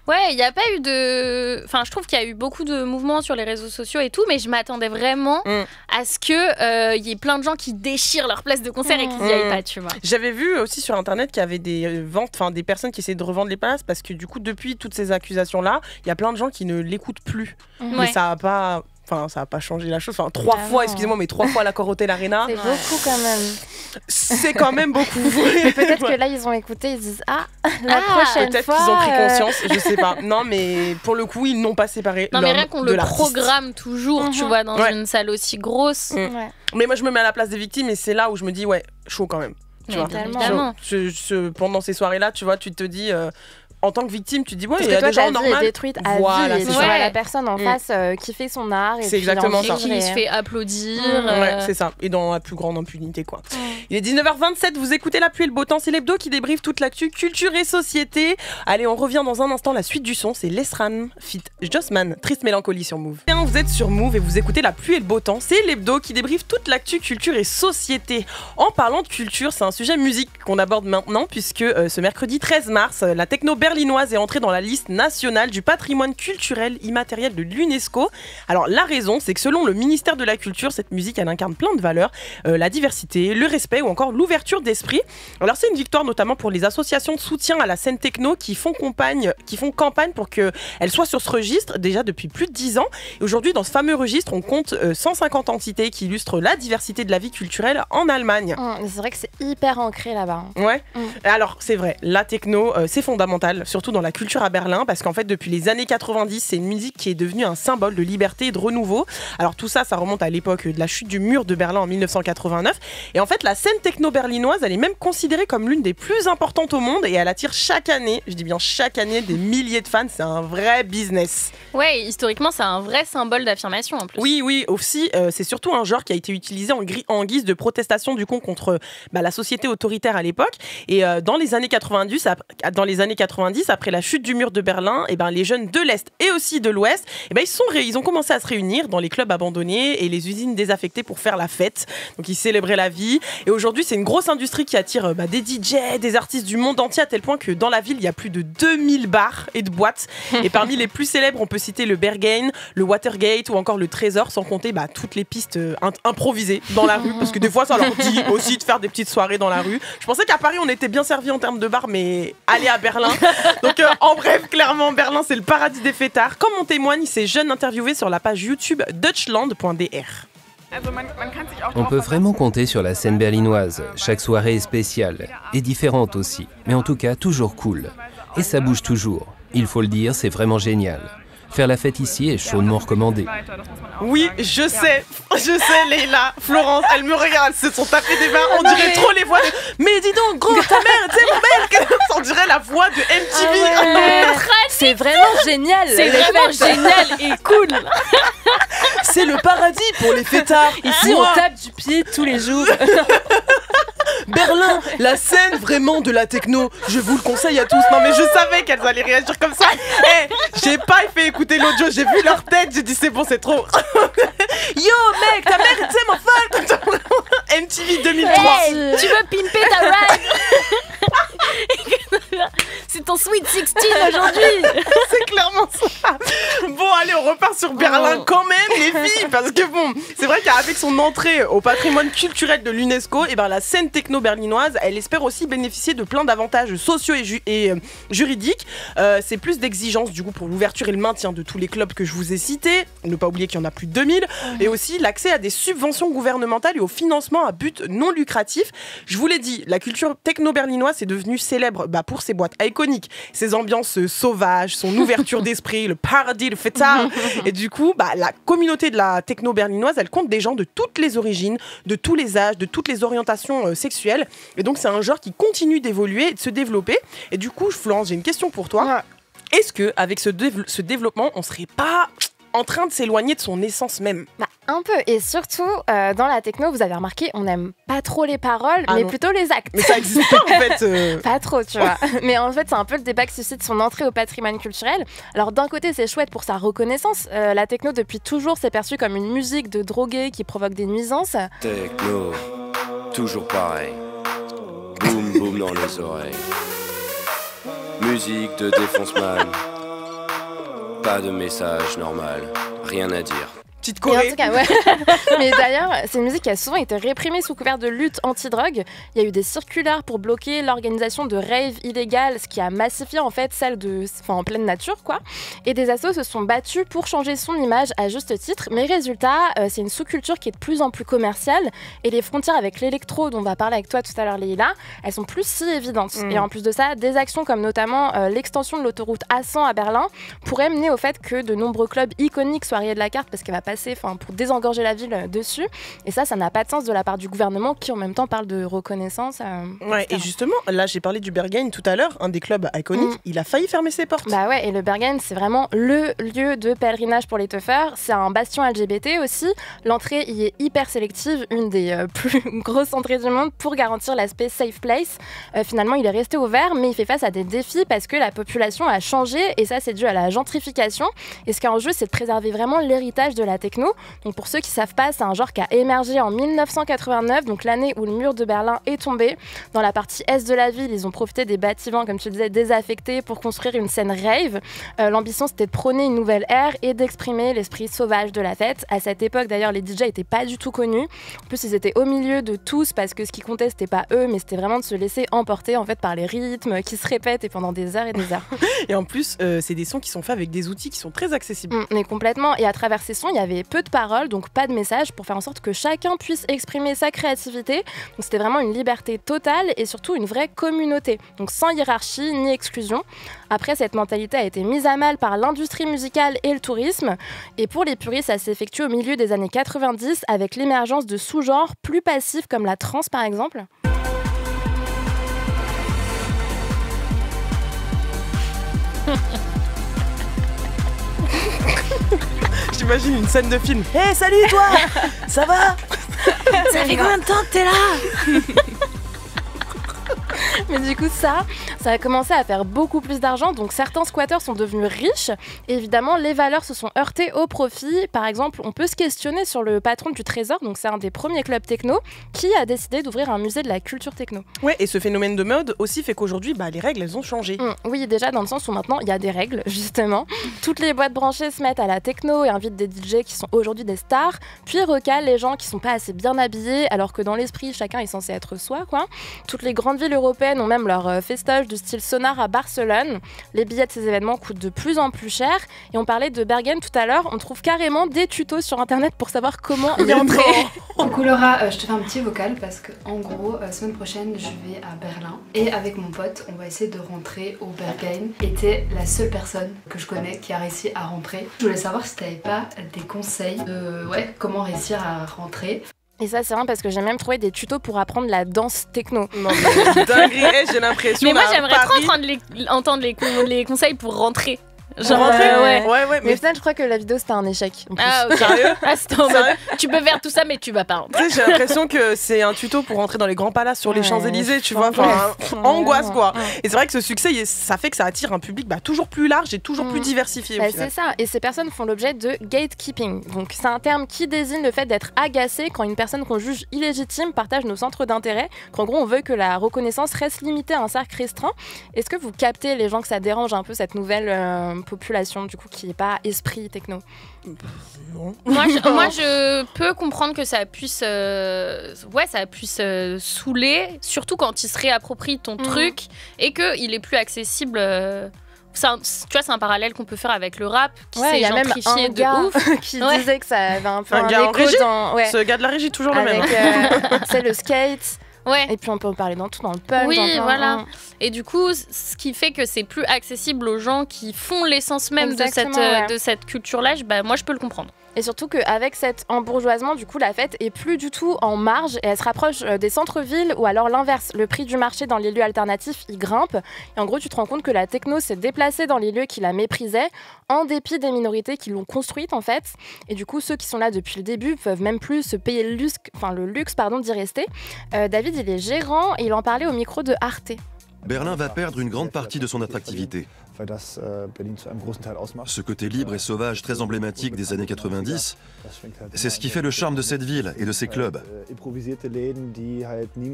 Ouais, il n'y a pas eu de... Enfin, je trouve qu'il y a eu beaucoup de mouvements sur les réseaux sociaux et tout, mais je m'attendais vraiment à ce qu'il y ait plein de gens qui déchirent leur place de concert et qui n'y aillent pas, tu vois. J'avais vu aussi sur Internet qu'il y avait des ventes, des personnes qui essaient de revendre les places parce que du coup, depuis toutes ces accusations-là, il y a plein de gens qui ne l'écoutent plus. Mais ça n'a pas... ça n'a pas changé la chose. 3 fois, excusez-moi, mais 3 fois l'accord Hotel Arena. C'est beaucoup quand même. C'est quand même beaucoup. Peut-être que là, ils ont écouté, ils disent la prochaine peut-être fois. Peut-être qu'ils ont pris conscience, je sais pas. Non, mais pour le coup, ils n'ont pas séparé. Non, mais rien qu'on le programme toujours, tu vois, dans une salle aussi grosse. Mais moi, je me mets à la place des victimes et c'est là où je me dis, chaud quand même. Tu vois, évidemment. Pendant ces soirées-là, tu vois, tu te dis. En tant que victime, tu te dis il y a des gens normaux. Est détruite à vie et tu vois la personne en face qui fait son art et c'est exactement ça. Qui se fait applaudir. C'est ça. Et dans la plus grande impunité, quoi. Il est 19h27, vous écoutez La Pluie et le Beau Temps, c'est l'hebdo qui débriefe toute l'actu culture et société. Allez, on revient dans un instant. La suite du son, c'est Lesran feat. Jossman, Triste Mélancolie sur Move. Vous êtes sur Move et vous écoutez La Pluie et le Beau Temps, c'est l'hebdo qui débriefe toute l'actu culture et société. En parlant de culture, c'est un sujet musique qu'on aborde maintenant puisque ce mercredi 13 mars, la techno berlinoise est entrée dans la liste nationale du patrimoine culturel immatériel de l'UNESCO. Alors la raison, c'est que selon le ministère de la Culture, cette musique elle incarne plein de valeurs, la diversité, le respect respect ou encore l'ouverture d'esprit. Alors c'est une victoire notamment pour les associations de soutien à la scène techno qui font campagne pour qu'elle soit sur ce registre déjà depuis plus de 10 ans. Et aujourd'hui, dans ce fameux registre, on compte 150 entités qui illustrent la diversité de la vie culturelle en Allemagne. C'est vrai que c'est hyper ancré là-bas. Ouais. Alors c'est vrai, la techno, c'est fondamental, surtout dans la culture à Berlin, parce qu'en fait depuis les années 90, c'est une musique qui est devenue un symbole de liberté et de renouveau. Alors tout ça, ça remonte à l'époque de la chute du mur de Berlin en 1989. Et en fait, la scène techno berlinoise, elle est même considérée comme l'une des plus importantes au monde et elle attire chaque année, je dis bien chaque année, des milliers de fans. C'est un vrai business. Ouais, historiquement, c'est un vrai symbole d'affirmation en plus. Oui, aussi, c'est surtout un genre qui a été utilisé en guise de protestation du coup contre la société autoritaire à l'époque. Et dans les années 90, après la chute du mur de Berlin, les jeunes de l'Est et aussi de l'Ouest, ils ont commencé à se réunir dans les clubs abandonnés et les usines désaffectées pour faire la fête. Donc ils célébraient la vie. Et aujourd'hui, c'est une grosse industrie qui attire des DJ, des artistes du monde entier, à tel point que dans la ville, il y a plus de 2000 bars et de boîtes. Et parmi les plus célèbres, on peut citer le Berghain, le Watergate ou encore le Trésor, sans compter toutes les pistes improvisées dans la rue, parce que des fois, ça leur dit aussi de faire des petites soirées dans la rue. Je pensais qu'à Paris, on était bien servi en termes de bars, mais allez à Berlin. Donc en bref, clairement, Berlin, c'est le paradis des fêtards, comme en témoignent ces jeunes interviewés sur la page YouTube Deutschland.dr. On peut vraiment compter sur la scène berlinoise. Chaque soirée est spéciale, et différente aussi, mais en tout cas toujours cool. Et ça bouge toujours. Il faut le dire, c'est vraiment génial. Faire la fête ici est chaudement recommandé. Oui, je sais, Leïla, Florence, elle me regarde, elles se sont tapées des mains, on dirait trop les voix de... Mais dis donc, gros, ta mère, tu sais, mon mec, on dirait la voix de MTV. C'est vraiment génial. C'est vraiment génial et cool. C'est le paradis pour les fêtards. Ici, on tape du pied tous les jours. Berlin, la scène vraiment de la techno, je vous le conseille à tous. Non mais je savais qu'elles allaient réagir comme ça. J'ai pas fait écouter l'audio, j'ai vu leur tête, j'ai dit c'est bon, c'est trop. Yo mec, ta mère tu sais ma folle. MTV 2003. Hey, tu veux pimper ta ride? C'est ton Sweet 16 aujourd'hui. C'est clairement ça. Bon allez, on repart sur Berlin quand même les filles, parce que bon, c'est vrai qu'avec son entrée au patrimoine culturel de l'UNESCO, la scène techno berlinoise, elle espère aussi bénéficier de plein d'avantages sociaux et juridiques. C'est plus d'exigences du coup pour l'ouverture et le maintien de tous les clubs que je vous ai cités, ne pas oublier qu'il y en a plus de 2000, et aussi l'accès à des subventions gouvernementales et au financement à but non lucratif. Je vous l'ai dit, la culture techno berlinoise est devenue célèbre pour ses boîtes iconiques, ses ambiances sauvages, son ouverture d'esprit, le paradis de fêtard. Et du coup, la communauté de la techno berlinoise, elle compte des gens de toutes les origines, de tous les âges, de toutes les orientations sexuelles. Et donc, c'est un genre qui continue d'évoluer et de se développer. Et du coup, Florence, j'ai une question pour toi. Est-ce qu'avec ce développement, on serait pas en train de s'éloigner de son essence même? Un peu, et surtout dans la techno, vous avez remarqué, on n'aime pas trop les paroles, mais plutôt les actes. Mais ça existe pas en fait. Pas trop, tu vois. Mais en fait, c'est un peu le débat qui suscite son entrée au patrimoine culturel. Alors d'un côté, c'est chouette pour sa reconnaissance. La techno, depuis toujours, s'est perçue comme une musique de drogués qui provoque des nuisances. Techno, toujours pareil. Boum boum dans les oreilles. Musique de défonce-man. Pas de message normal, rien à dire. Petite Corée. En tout cas, ouais. Mais d'ailleurs, cette musique a souvent été réprimée sous couvert de lutte anti-drogue. Il y a eu des circulaires pour bloquer l'organisation de raves illégales, ce qui a massifié en fait celle en pleine nature, quoi. Et des assos se sont battus pour changer son image à juste titre. Mais résultat, c'est une sous-culture qui est de plus en plus commerciale et les frontières avec l'électro, dont on va parler avec toi tout à l'heure, Leïla, elles sont plus si évidentes. Et en plus de ça, des actions comme notamment l'extension de l'autoroute A100 à Berlin pourraient mener au fait que de nombreux clubs iconiques soient rayés de la carte parce qu'elle va passer pour désengorger la ville dessus. Et ça n'a pas de sens de la part du gouvernement qui en même temps parle de reconnaissance. Ouais, et justement, là j'ai parlé du Berghain tout à l'heure, un des clubs iconiques, il a failli fermer ses portes. Bah ouais, et le Berghain c'est vraiment le lieu de pèlerinage pour les teufeurs. C'est un bastion LGBT aussi. L'entrée y est hyper sélective, une des plus grosses entrées du monde pour garantir l'aspect safe place. Finalement, il est resté ouvert, mais il fait face à des défis parce que la population a changé et ça c'est dû à la gentrification. Et ce qui est en jeu, c'est de préserver vraiment l'héritage de la la techno. Donc pour ceux qui ne savent pas, c'est un genre qui a émergé en 1989, donc l'année où le mur de Berlin est tombé. Dans la partie est de la ville, ils ont profité des bâtiments, comme tu disais, désaffectés pour construire une scène rave. L'ambition, c'était de prôner une nouvelle ère et d'exprimer l'esprit sauvage de la fête. À cette époque, d'ailleurs, les DJ n'étaient pas du tout connus. En plus, ils étaient au milieu de tous parce que ce qui comptait, c'était pas eux, mais c'était vraiment de se laisser emporter en fait par les rythmes qui se répètent et pendant des heures et des heures. Et en plus, c'est des sons qui sont faits avec des outils qui sont très accessibles. Mais complètement. Et à travers ces sons, il y avait peu de paroles, donc pas de messages, pour faire en sorte que chacun puisse exprimer sa créativité. Donc c'était vraiment une liberté totale et surtout une vraie communauté. Donc sans hiérarchie ni exclusion. Après, cette mentalité a été mise à mal par l'industrie musicale et le tourisme. Et pour les puristes, ça s'est effectué au milieu des années 90 avec l'émergence de sous-genres plus passifs comme la trance par exemple. J'imagine une scène de film. Hé, salut toi. Ça va? Ça fait combien de temps que t'es là? Mais du coup, ça a commencé à faire beaucoup plus d'argent. Donc certains squatteurs sont devenus riches. Et évidemment, les valeurs se sont heurtées au profit. Par exemple, on peut se questionner sur le patron du Trésor. Donc c'est un des premiers clubs techno qui a décidé d'ouvrir un musée de la culture techno. Ouais, et ce phénomène de mode aussi fait qu'aujourd'hui, les règles, elles ont changé. Oui, déjà dans le sens où maintenant, il y a des règles, justement. Toutes les boîtes branchées se mettent à la techno et invitent des DJ qui sont aujourd'hui des stars. Puis recalent les gens qui sont pas assez bien habillés, alors que dans l'esprit, chacun est censé être soi, quoi. Toutes les grandes villes européennes ont même leur festoche de style sonar à Barcelone. Les billets de ces événements coûtent de plus en plus cher. Et on parlait de Bergen tout à l'heure, on trouve carrément des tutos sur internet pour savoir comment y entrer. Coucou Laura, je te fais un petit vocal parce que en gros, semaine prochaine, je vais à Berlin. Et avec mon pote, on va essayer de rentrer au Berghain. Et t'es la seule personne que je connais qui a réussi à rentrer. Je voulais savoir si t'avais pas des conseils de comment réussir à rentrer. Et ça c'est vrai parce que j'ai même trouvé des tutos pour apprendre la danse techno. Non mais dinguerie, j'ai l'impression. Mais moi j'aimerais trop entendre les conseils pour rentrer. Genre ouais. Mais au final je crois que la vidéo c'était un échec. Ah ok. Sérieux? Tu peux faire tout ça mais tu vas pas. Tu sais, j'ai l'impression que c'est un tuto pour rentrer dans les grands palaces sur les Champs-Élysées, tu vois, angoisse quoi. Et c'est vrai que ce succès, ça fait que ça attire un public toujours plus large et toujours plus diversifié. C'est ça, et ces personnes font l'objet de gatekeeping. Donc c'est un terme qui désigne le fait d'être agacé quand une personne qu'on juge illégitime partage nos centres d'intérêt, qu'en gros on veut que la reconnaissance reste limitée à un cercle restreint. Est-ce que vous captez les gens que ça dérange un peu cette nouvelle population du coup qui n'est pas esprit techno? Moi je peux comprendre que ça puisse saouler, surtout quand il se réapproprie ton truc et qu'il est plus accessible. Tu vois, c'est un parallèle qu'on peut faire avec le rap qui s'est gentrifié de ouf. Qui disait que ça avait un peu un gars écho en régie. dans... Ce gars de la régie, toujours le même. C'est le skate. Ouais. Et puis on peut en parler dans tout, dans le punk. Oui, voilà. Et du coup, ce qui fait que c'est plus accessible aux gens qui font l'essence même de cette culture-là, moi je peux le comprendre. Et surtout qu'avec cet embourgeoisement, du coup, la fête est plus du tout en marge et elle se rapproche des centres-villes ou alors l'inverse. Le prix du marché dans les lieux alternatifs, il grimpe. Et en gros, tu te rends compte que la techno s'est déplacée dans les lieux qui la méprisaient en dépit des minorités qui l'ont construite, en fait. Et du coup, ceux qui sont là depuis le début peuvent même plus se payer le luxe d'y rester. David, il est gérant et il en parlait au micro de Arte. Berlin va perdre une grande partie de son attractivité. Ce côté libre et sauvage très emblématique des années 90, c'est ce qui fait le charme de cette ville et de ses clubs.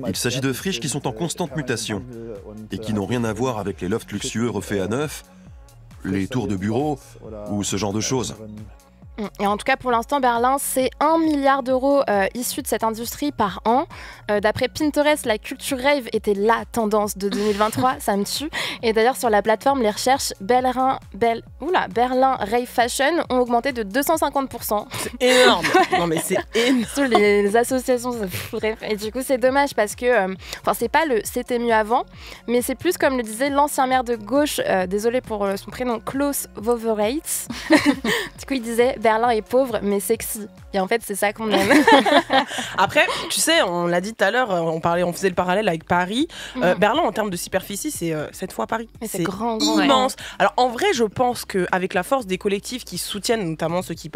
Il s'agit de friches qui sont en constante mutation et qui n'ont rien à voir avec les lofts luxueux refaits à neuf, les tours de bureaux ou ce genre de choses. Et en tout cas, pour l'instant, Berlin, c'est 1 milliard d'euros issus de cette industrie par an. D'après Pinterest, la culture rave était la tendance de 2023, ça me tue. Et d'ailleurs, sur la plateforme, les recherches Berlin Rave Fashion ont augmenté de 250%. C'est énorme. Non mais c'est énorme. Sur les associations, bref. Et du coup, c'est dommage parce que, c'est pas le c'était mieux avant, mais c'est plus comme le disait l'ancien maire de gauche, désolé pour son prénom, Klaus Wowereit. Du coup, il disait Berlin est pauvre mais sexy. Et en fait, c'est ça qu'on aime. Après, tu sais, on l'a dit tout à l'heure, on faisait le parallèle avec Paris. Berlin, en termes de superficie, c'est 7 fois Paris. C'est grand, immense. Ouais. Alors, en vrai, je pense qu'avec la force des collectifs qui soutiennent, notamment ceux qui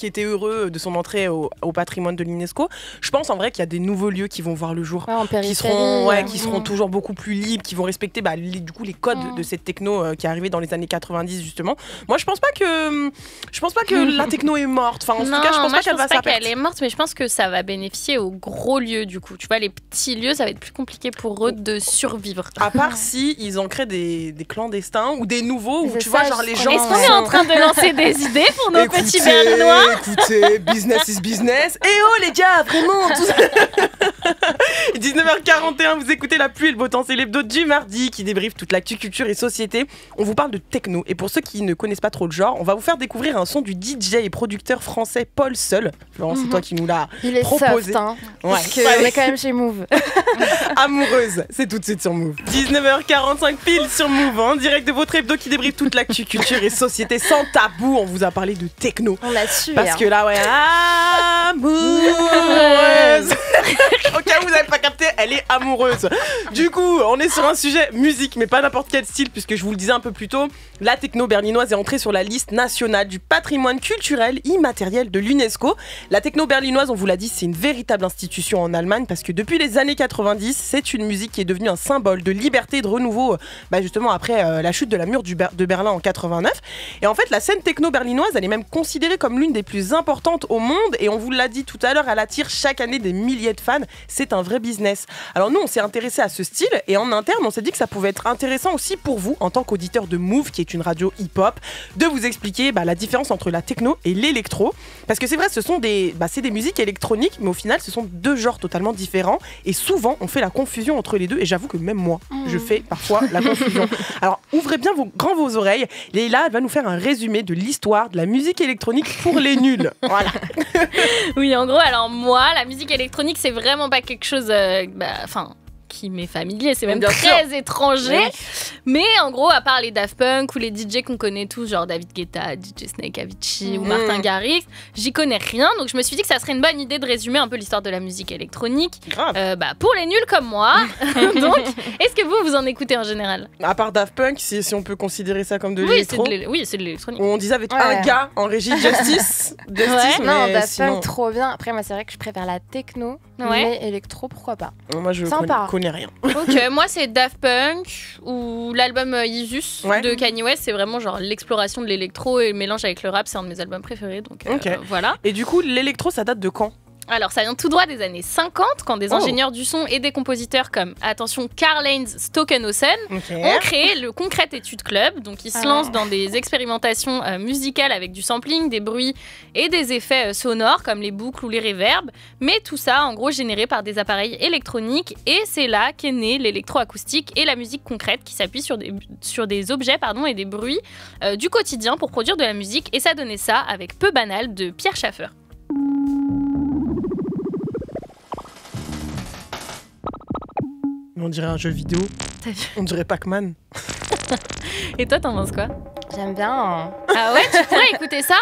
étaient heureux de son entrée au patrimoine de l'UNESCO, je pense en vrai qu'il y a des nouveaux lieux qui vont voir le jour, qui seront toujours beaucoup plus libres, qui vont respecter les codes de cette techno qui est arrivée dans les années 90 justement. Moi, je pense pas que la techno est morte. Enfin, en tout cas, je pense pas qu'elle va s'arrêter. Elle est morte, mais je pense que ça va bénéficier aux gros lieux du coup. Tu vois, les petits lieux, ça va être plus compliqué pour eux de survivre. À part si ils en créent des clandestins ou des nouveaux où tu vois, genre les gens. Est-ce qu'on est en train de lancer des idées pour nos petits berlinois? Écoutez, business is business. Eh oh les gars, vraiment. 19h41, vous écoutez La Pluie et le Beau Temps, c'est l'hebdo du mardi qui débriefe toute l'actu culture et société. On vous parle de techno et pour ceux qui ne connaissent pas trop le genre, on va vous faire découvrir un son du DJ et producteur français Paul Seul. Florence, c'est toi qui nous l'as proposé. Il est soft, hein, parce qu'on est quand même chez Move. Amoureuse, c'est tout de suite sur Move. 19h45 pile sur Move, en direct de votre hebdo qui débriefe toute l'actu culture et société sans tabou. On vous a parlé de techno. On l'a su. Parce que là, ouais, amoureuse. Au cas où vous n'avez pas capté, elle est amoureuse. Du coup, on est sur un sujet musique, mais pas n'importe quel style, puisque je vous le disais un peu plus tôt, la techno berlinoise est entrée sur la liste nationale du patrimoine culturel immatériel de l'UNESCO. La techno berlinoise, on vous l'a dit, c'est une véritable institution en Allemagne, parce que depuis les années 90, c'est une musique qui est devenue un symbole de liberté et de renouveau, justement après la chute de la mur de Berlin en 89. Et en fait, la scène techno berlinoise, elle est même considérée comme l'une des plus importantes au monde, et on vous l'a dit tout à l'heure, elle attire chaque année des milliers de fans. C'est un vrai business. Alors nous, on s'est intéressé à ce style, et en interne, on s'est dit que ça pouvait être intéressant aussi pour vous, en tant qu'auditeur de Move, qui est une radio hip-hop, de vous expliquer la différence entre la techno et l'électro. Parce que c'est vrai, ce sont c'est des musiques électroniques, mais au final, ce sont deux genres totalement différents, et souvent, on fait la confusion entre les deux, et j'avoue que même moi, je fais parfois la confusion. Alors, ouvrez bien vos oreilles. Leïla, elle va nous faire un résumé de l'histoire de la musique électronique pour les nuls. Voilà. Oui, en gros, alors moi, la musique électronique, c'est vraiment pas quelque chose... qui m'est familier, c'est même très étranger. Oui. Mais en gros, à part les Daft Punk ou les DJ qu'on connaît tous, genre David Guetta, DJ Snake, Avicii ou Martin Garrix, j'y connais rien. Donc je me suis dit que ça serait une bonne idée de résumer un peu l'histoire de la musique électronique. Pour les nuls comme moi. Donc, est-ce que vous en écoutez en général? À part Daft Punk, si on peut considérer ça comme de l'électro. Oui, c'est de l'électronique. On disait avec un gars en régie, Justice. Non, Daft Punk, trop bien. Après, moi, c'est vrai que je préfère la techno, mais électro, pourquoi pas. Moi, je connais rien. Ok, moi c'est Daft Punk ou l'album Yeezus de Kanye West. C'est vraiment genre l'exploration de l'électro et le mélange avec le rap. C'est un de mes albums préférés, donc voilà. Et du coup, l'électro, ça date de quand? Alors, ça vient tout droit des années 50, quand des ingénieurs du son et des compositeurs comme, attention, Karl-Heinz Stockenhausen ont créé le Concrete Etude Club. Donc, ils se lancent dans des expérimentations musicales avec du sampling, des bruits et des effets sonores, comme les boucles ou les reverbs. Mais tout ça, en gros, généré par des appareils électroniques. Et c'est là qu'est né l'électroacoustique et la musique concrète, qui s'appuie sur des objets et des bruits du quotidien pour produire de la musique. Et ça donnait ça avec Peu Banal de Pierre Schaeffer. On dirait un jeu vidéo. On dirait Pac-Man. Et toi, t'en penses quoi? J'aime bien. Ah ouais, tu pourrais écouter ça?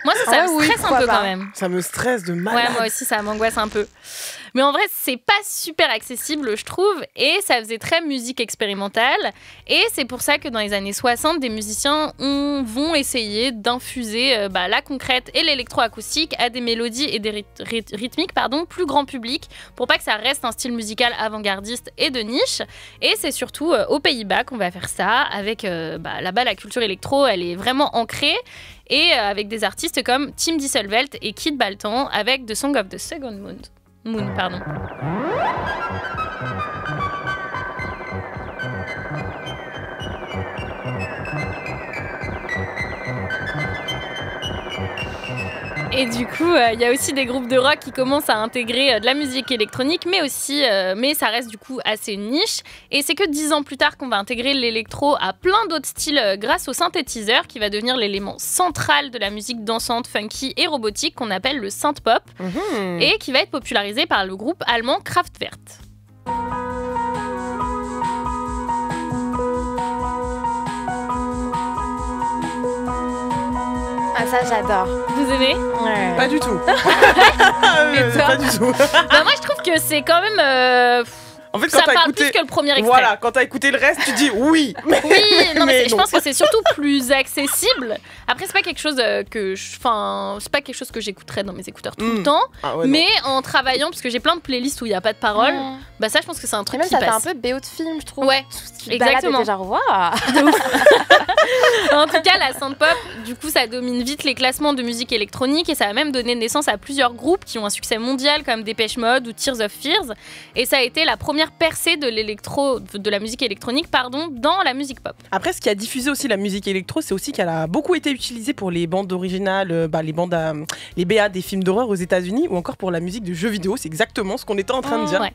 Moi, ça me stresse un peu quand même. Ça me stresse de malade. Ouais, moi aussi, ça m'angoisse un peu. Mais en vrai, c'est pas super accessible, je trouve. Et ça faisait très musique expérimentale. Et c'est pour ça que dans les années 60, des musiciens vont essayer d'infuser la concrète et l'électroacoustique à des mélodies et des rythmiques plus grand public, pour pas que ça reste un style musical avant-gardiste et de niche. Et c'est surtout aux Pays-Bas qu'on va faire ça. Avec là-bas, la culture électro, elle est vraiment ancrée. Et avec des artistes comme Tim Disselveld et Kid Baltan avec The Song of the Second Moon. Et du coup, il y a aussi des groupes de rock qui commencent à intégrer de la musique électronique, mais ça reste du coup assez niche. Et c'est que 10 ans plus tard qu'on va intégrer l'électro à plein d'autres styles grâce au synthétiseur, qui va devenir l'élément central de la musique dansante, funky et robotique qu'on appelle le synth-pop, et qui va être popularisé par le groupe allemand Kraftwerk. Ah, ça j'adore. Vous aimez? Ouais. Pas du tout. Pas du tout. Moi je trouve que c'est quand même En fait, ça parle plus que le premier extrait. Voilà, quand t'as écouté le reste, tu dis oui. Oui, non, mais je pense que c'est surtout plus accessible. Après, c'est pas quelque chose c'est pas quelque chose que j'écouterais dans mes écouteurs tout le temps. Mais en travaillant, parce que j'ai plein de playlists où il y a pas de paroles, bah ça, je pense que c'est un truc qui ça passe. fait un peu BO de film, je trouve. Ouais, exactement. Déjà revoir. En tout cas, la synthpop, du coup, ça domine vite les classements de musique électronique et ça a même donné naissance à plusieurs groupes qui ont un succès mondial comme Depeche Mode ou Tears of Fears. Et ça a été la première percée de la musique électronique, dans la musique pop. Après, ce qui a diffusé aussi la musique électro, c'est aussi qu'elle a beaucoup été utilisée pour les bandes originales, les BA des films d'horreur aux États-Unis ou encore pour la musique de jeux vidéo. C'est exactement ce qu'on était en train de dire. Ouais.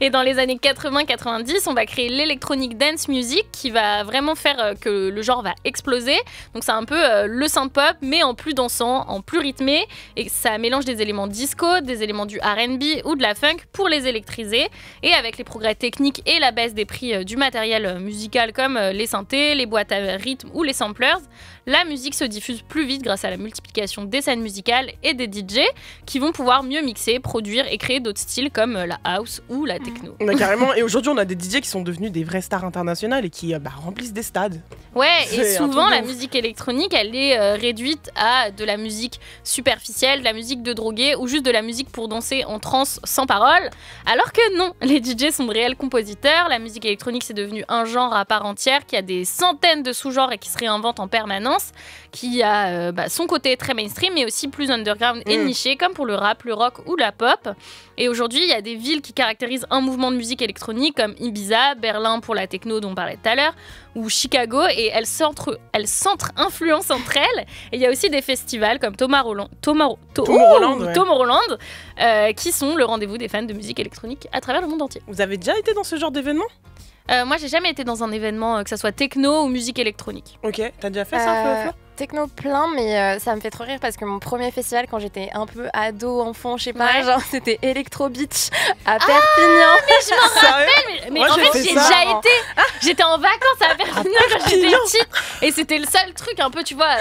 Et dans les années 80-90, on va créer l'électronic dance music qui va vraiment faire que le genre va exploser. Donc c'est un peu le synth-pop, mais en plus dansant, en plus rythmé. Et ça mélange des éléments disco, des éléments du R&B ou de la funk pour les électriser. Et avec les progrès techniques et la baisse des prix du matériel musical comme les synthés, les boîtes à rythme ou les samplers, la musique se diffuse plus vite grâce à la multiplication des scènes musicales et des DJ qui vont pouvoir mieux mixer, produire et créer d'autres styles comme la house ou la techno. Carrément, et aujourd'hui on a des DJ qui sont devenus des vraies stars internationales et qui remplissent des stades. Ouais, et souvent la musique électronique elle est réduite à de la musique superficielle, de la musique de drogués ou juste de la musique pour danser en transe sans parole. Alors que non, les DJ sont de réels compositeurs, la musique électronique c'est devenu un genre à part entière qui a des centaines de sous-genres et qui se réinvente en permanence, qui a son côté très mainstream mais aussi plus underground et niché comme pour le rap, le rock ou la pop. Et aujourd'hui, il y a des villes qui caractérisent un mouvement de musique électronique comme Ibiza, Berlin pour la techno dont on parlait tout à l'heure, ou Chicago, et elles s'entre-influencent entre elles. Et il y a aussi des festivals comme Tomorrowland, qui sont le rendez-vous des fans de musique électronique à travers le monde entier. Vous avez déjà été dans ce genre d'événement ? Moi, j'ai jamais été dans un événement, que ça soit techno ou musique électronique. Ok, t'as déjà fait ça, Flo ? Techno plein, mais ça me fait trop rire parce que mon premier festival quand j'étais un peu ado, enfant, je sais pas, genre c'était Electro Beach à Perpignan. Mais je m'en rappelle, mais en fait j'ai déjà été. J'étais en vacances à Perpignan quand j'étais petite et c'était le seul truc un peu, tu vois.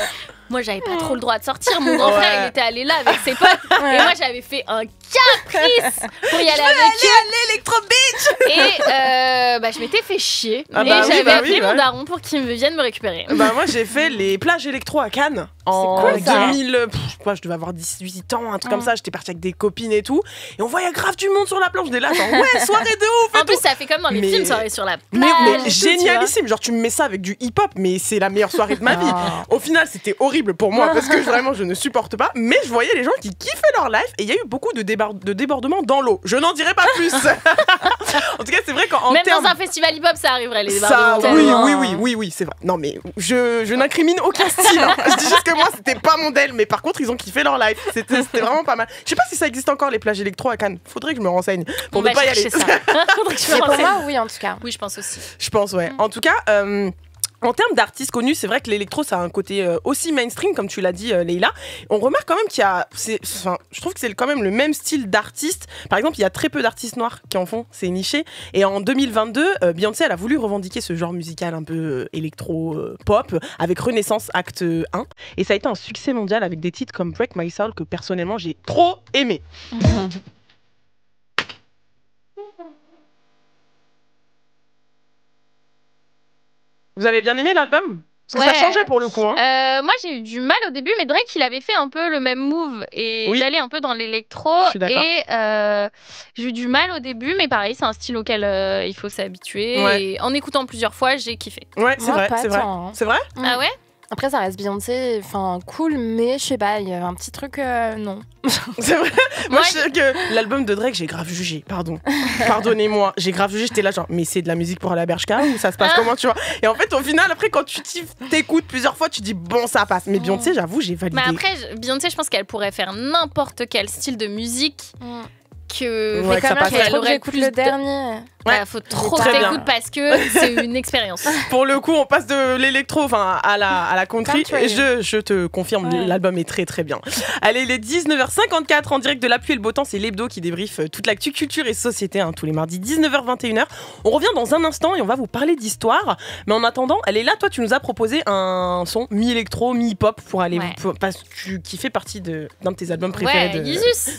Moi, j'avais pas trop le droit de sortir. Mon grand frère, il était allé là avec ses potes. Et moi, j'avais fait un caprice pour y aller avec eux. À l'Electro Beach. Et je m'étais fait chier. Mais j'avais appelé mon daron pour qu'il vienne me récupérer. Moi, j'ai fait les plages électro à Cannes en 2000. Je devais avoir 18 ans, un truc comme ça. J'étais partie avec des copines et tout. Et on voyait grave du monde sur la plage. J'étais là, genre, ouais, soirée de ouf. En plus, ça fait comme dans les films, soirée sur la plage. Mais génialissime. Genre, tu me mets ça avec du hip-hop, mais c'est la meilleure soirée de ma vie. Au final, c'était horrible pour moi parce que vraiment je ne supporte pas, mais je voyais les gens qui kiffaient leur life et il y a eu beaucoup de débordements dans l'eau. Je n'en dirai pas plus. En tout cas, c'est vrai qu'en même dans un festival hip-hop, ça arriverait les débordements. Oui, c'est vrai. Non mais je n'incrimine aucun style. Hein. Je dis juste que moi c'était pas mon del, mais par contre ils ont kiffé leur life. C'était vraiment pas mal. Je sais pas si ça existe encore les plages électro à Cannes. Faudrait que je me renseigne pour ne pas y aller. Ça. Faudrait que je me renseigne. Pour moi, oui en tout cas. Oui, je pense aussi. Je pense ouais. En tout cas. En termes d'artistes connus, c'est vrai que l'électro, ça a un côté aussi mainstream, comme tu l'as dit, Leïla. On remarque quand même qu'il y a... je trouve que c'est quand même le même style d'artiste. Par exemple, il y a très peu d'artistes noirs qui en font, c'est niché. Et en 2022, Beyoncé, elle a voulu revendiquer ce genre musical un peu électro-pop avec Renaissance Acte 1. Et ça a été un succès mondial avec des titres comme Break My Soul que personnellement, j'ai trop aimé. Vous avez bien aimé l'album ? Parce que ça changeait pour le coup. Hein. Moi, j'ai eu du mal au début, mais Drake, il avait fait un peu le même move et il allait un peu dans l'électro. Et j'ai eu du mal au début, mais pareil, c'est un style auquel il faut s'habituer. Ouais. Et en écoutant plusieurs fois, j'ai kiffé. Ouais, c'est vrai, c'est vrai. C'est vrai ? Ah ouais ? Après, ça reste Beyoncé, enfin cool, mais je sais pas, il y a un petit truc, non. C'est vrai. Moi, je sais que l'album de Drake, j'ai grave jugé, pardonnez-moi, j'ai grave jugé, j'étais là genre, mais c'est de la musique pour aller à Bershka ou ça se passe comment, tu vois ? Et en fait, au final, après, quand tu t'écoutes plusieurs fois, tu dis, bon, ça passe. Mais Beyoncé, j'avoue, j'ai validé. Mais après, Beyoncé, je pense qu'elle pourrait faire n'importe quel style de musique. Mais quand même, j'écoute le dernier. Ouais, faut trop que t'écoutes parce que c'est une expérience. Pour le coup, on passe de l'électro à la country. Et je te confirme, l'album est très très bien. Allez, il est 19h54 en direct de La Pluie et le Beau Temps. C'est l'hebdo qui débriefe toute l'actu culture et société tous les mardis 19h-21h. On revient dans un instant et on va vous parler d'histoire. Mais en attendant, elle est là. Toi, tu nous as proposé un son mi-électro, mi-hip-hop pour aller parce que qui fait partie d'un de tes albums préférés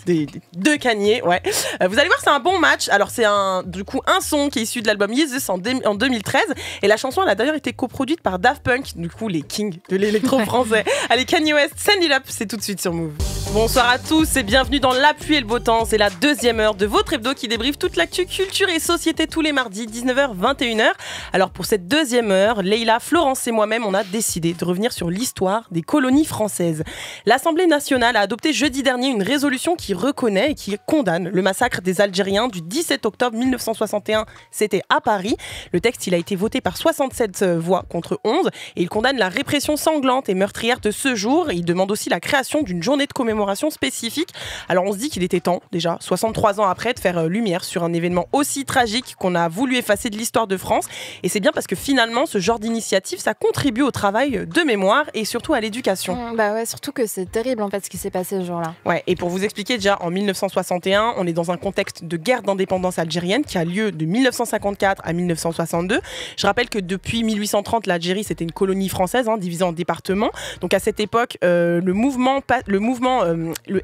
de Kanye. Ouais. Vous allez voir, c'est un bon match. Alors c'est du coup un son qui est issu de l'album Yeezus en 2013 et la chanson elle a d'ailleurs été coproduite par Daft Punk, du coup les kings de l'électro français. Allez, Kanye West, Send It Up, c'est tout de suite sur Move. Bonsoir à tous et bienvenue dans La Pluie et le Beau Temps. C'est la deuxième heure de votre hebdo qui débriefe toute l'actu culture et société tous les mardis 19h-21h. Alors pour cette deuxième heure, Leïla, Florence et moi-même on a décidé de revenir sur l'histoire des colonies françaises. L'Assemblée nationale a adopté jeudi dernier une résolution qui reconnaît et qui condamne le massacre des Algériens du 17 octobre 1961. C'était à Paris. Le texte il a été voté par 67 voix contre 11 et il condamne la répression sanglante et meurtrière de ce jour. Il demande aussi la création d'une journée de commémoration spécifique. Alors on se dit qu'il était temps déjà, 63 ans après, de faire lumière sur un événement aussi tragique qu'on a voulu effacer de l'histoire de France. Et c'est bien parce que finalement ce genre d'initiative ça contribue au travail de mémoire et surtout à l'éducation. Bah ouais, surtout que c'est terrible en fait ce qui s'est passé ce jour-là. Ouais, et pour vous expliquer, déjà en 1961, on est dans un contexte de guerre d'indépendance algérienne qui a lieu de 1954 à 1962. Je rappelle que depuis 1830, l'Algérie c'était une colonie française divisée en départements. Donc à cette époque, le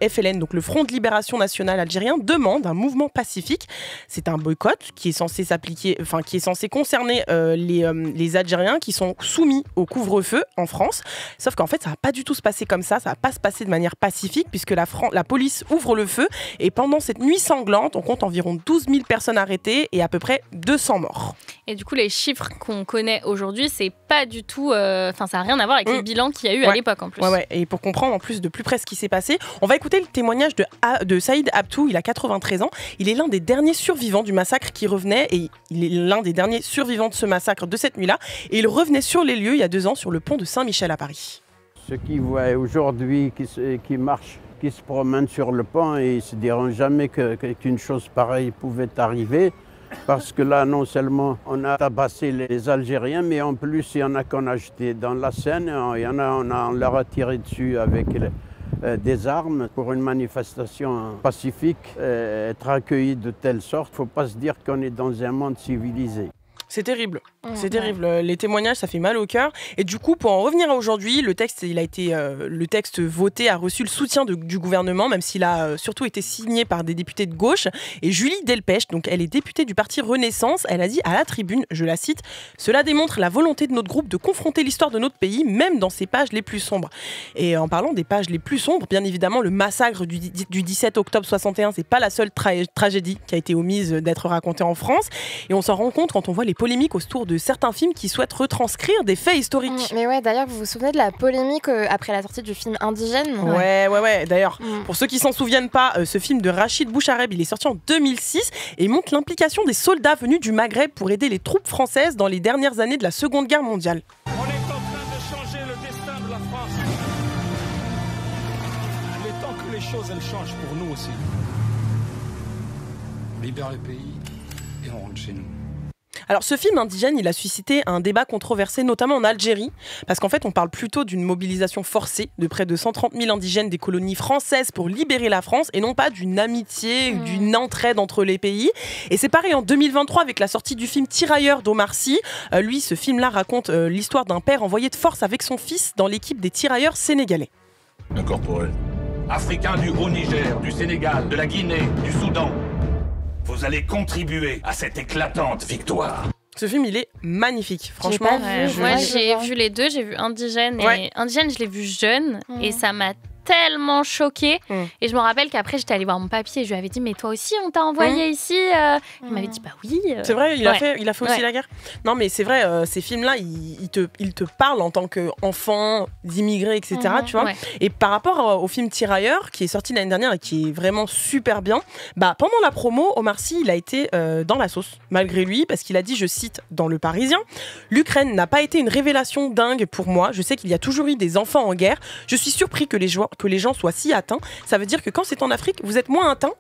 FLN, donc le Front de Libération Nationale Algérien, demande un mouvement pacifique. C'est un boycott qui est censé concerner les Algériens qui sont soumis au couvre-feu en France. Sauf qu'en fait, ça va pas du tout se passer comme ça. Ça va pas se passer de manière pacifique puisque la police ouvre le feu et pendant cette nuit sanglante, on compte environ 12 000 personnes arrêtées et à peu près 200 morts. Et du coup, les chiffres qu'on connaît aujourd'hui, c'est pas du tout, ça n'a rien à voir avec les bilans qu'il y a eu à l'époque en plus. Ouais. Et pour comprendre en plus de plus près ce qui s'est passé, on va écouter le témoignage de Saïd Abtou. Il a 93 ans. Il est l'un des derniers survivants du massacre qui revenait et il est l'un des derniers survivants de ce massacre de cette nuit-là. Et il revenait sur les lieux il y a 2 ans sur le pont de Saint-Michel à Paris. Ceux qui voient aujourd'hui, qui marchent, qui se promènent sur le pont et ils se diront jamais qu'une chose pareille pouvait arriver. Parce que là, non seulement on a tabassé les Algériens, mais en plus, il y en a qu'on a jeté dans la Seine, il y en a, on leur a tiré dessus avec des armes pour une manifestation pacifique, être accueilli de telle sorte. Il ne faut pas se dire qu'on est dans un monde civilisé. C'est terrible, c'est terrible. Les témoignages, ça fait mal au cœur. Et du coup, pour en revenir à aujourd'hui, le texte voté a reçu le soutien du gouvernement, même s'il a surtout été signé par des députés de gauche. Et Julie Delpech, donc elle est députée du parti Renaissance, elle a dit à la tribune, je la cite, « Cela démontre la volonté de notre groupe de confronter l'histoire de notre pays, même dans ses pages les plus sombres. » Et en parlant des pages les plus sombres, bien évidemment, le massacre du 17 octobre 61, c'est pas la seule tragédie qui a été omise d'être racontée en France. Et on s'en rend compte quand on voit les polémiques autour de certains films qui souhaitent retranscrire des faits historiques. Mais ouais, d'ailleurs, vous vous souvenez de la polémique après la sortie du film Indigène ? Ouais. D'ailleurs, pour ceux qui s'en souviennent pas, ce film de Rachid Bouchareb, il est sorti en 2006 et montre l'implication des soldats venus du Maghreb pour aider les troupes françaises dans les dernières années de la Seconde Guerre mondiale. On est en train de changer le destin de la France. Il est temps que les choses, elles changent pour nous aussi. On libère le pays et on rentre chez nous. Alors ce film Indigène, il a suscité un débat controversé, notamment en Algérie, parce qu'en fait on parle plutôt d'une mobilisation forcée de près de 130 000 indigènes des colonies françaises pour libérer la France, et non pas d'une amitié ou d'une entraide entre les pays. Et c'est pareil en 2023 avec la sortie du film Tirailleurs d'Omar Sy. Lui, ce film-là raconte l'histoire d'un père envoyé de force avec son fils dans l'équipe des tirailleurs sénégalais. Incorporel. Africains du Haut-Niger, du Sénégal, de la Guinée, du Soudan. Vous allez contribuer à cette éclatante victoire. Ce film, il est magnifique, franchement. Moi, j'ai vu les deux, j'ai vu Indigène. Et Indigène, je l'ai vu jeune et ça m'a tellement choquée. Et je me rappelle qu'après, j'étais allée voir mon papy et je lui avais dit, mais toi aussi, on t'a envoyé ici Il m'avait dit, bah oui. C'est vrai, il a fait aussi la guerre. Non, mais c'est vrai, ces films-là, ils te parlent en tant qu'enfant, d'immigrés, etc. Tu vois. Et par rapport au film Tirailleurs, qui est sorti l'année dernière et qui est vraiment super bien, bah, pendant la promo, Omar Sy, il a été dans la sauce, malgré lui, parce qu'il a dit, je cite, dans Le Parisien, « L'Ukraine n'a pas été une révélation dingue pour moi. Je sais qu'il y a toujours eu des enfants en guerre. Je suis surpris que les gens soient si atteints. Ça veut dire que quand c'est en Afrique, vous êtes moins atteints. »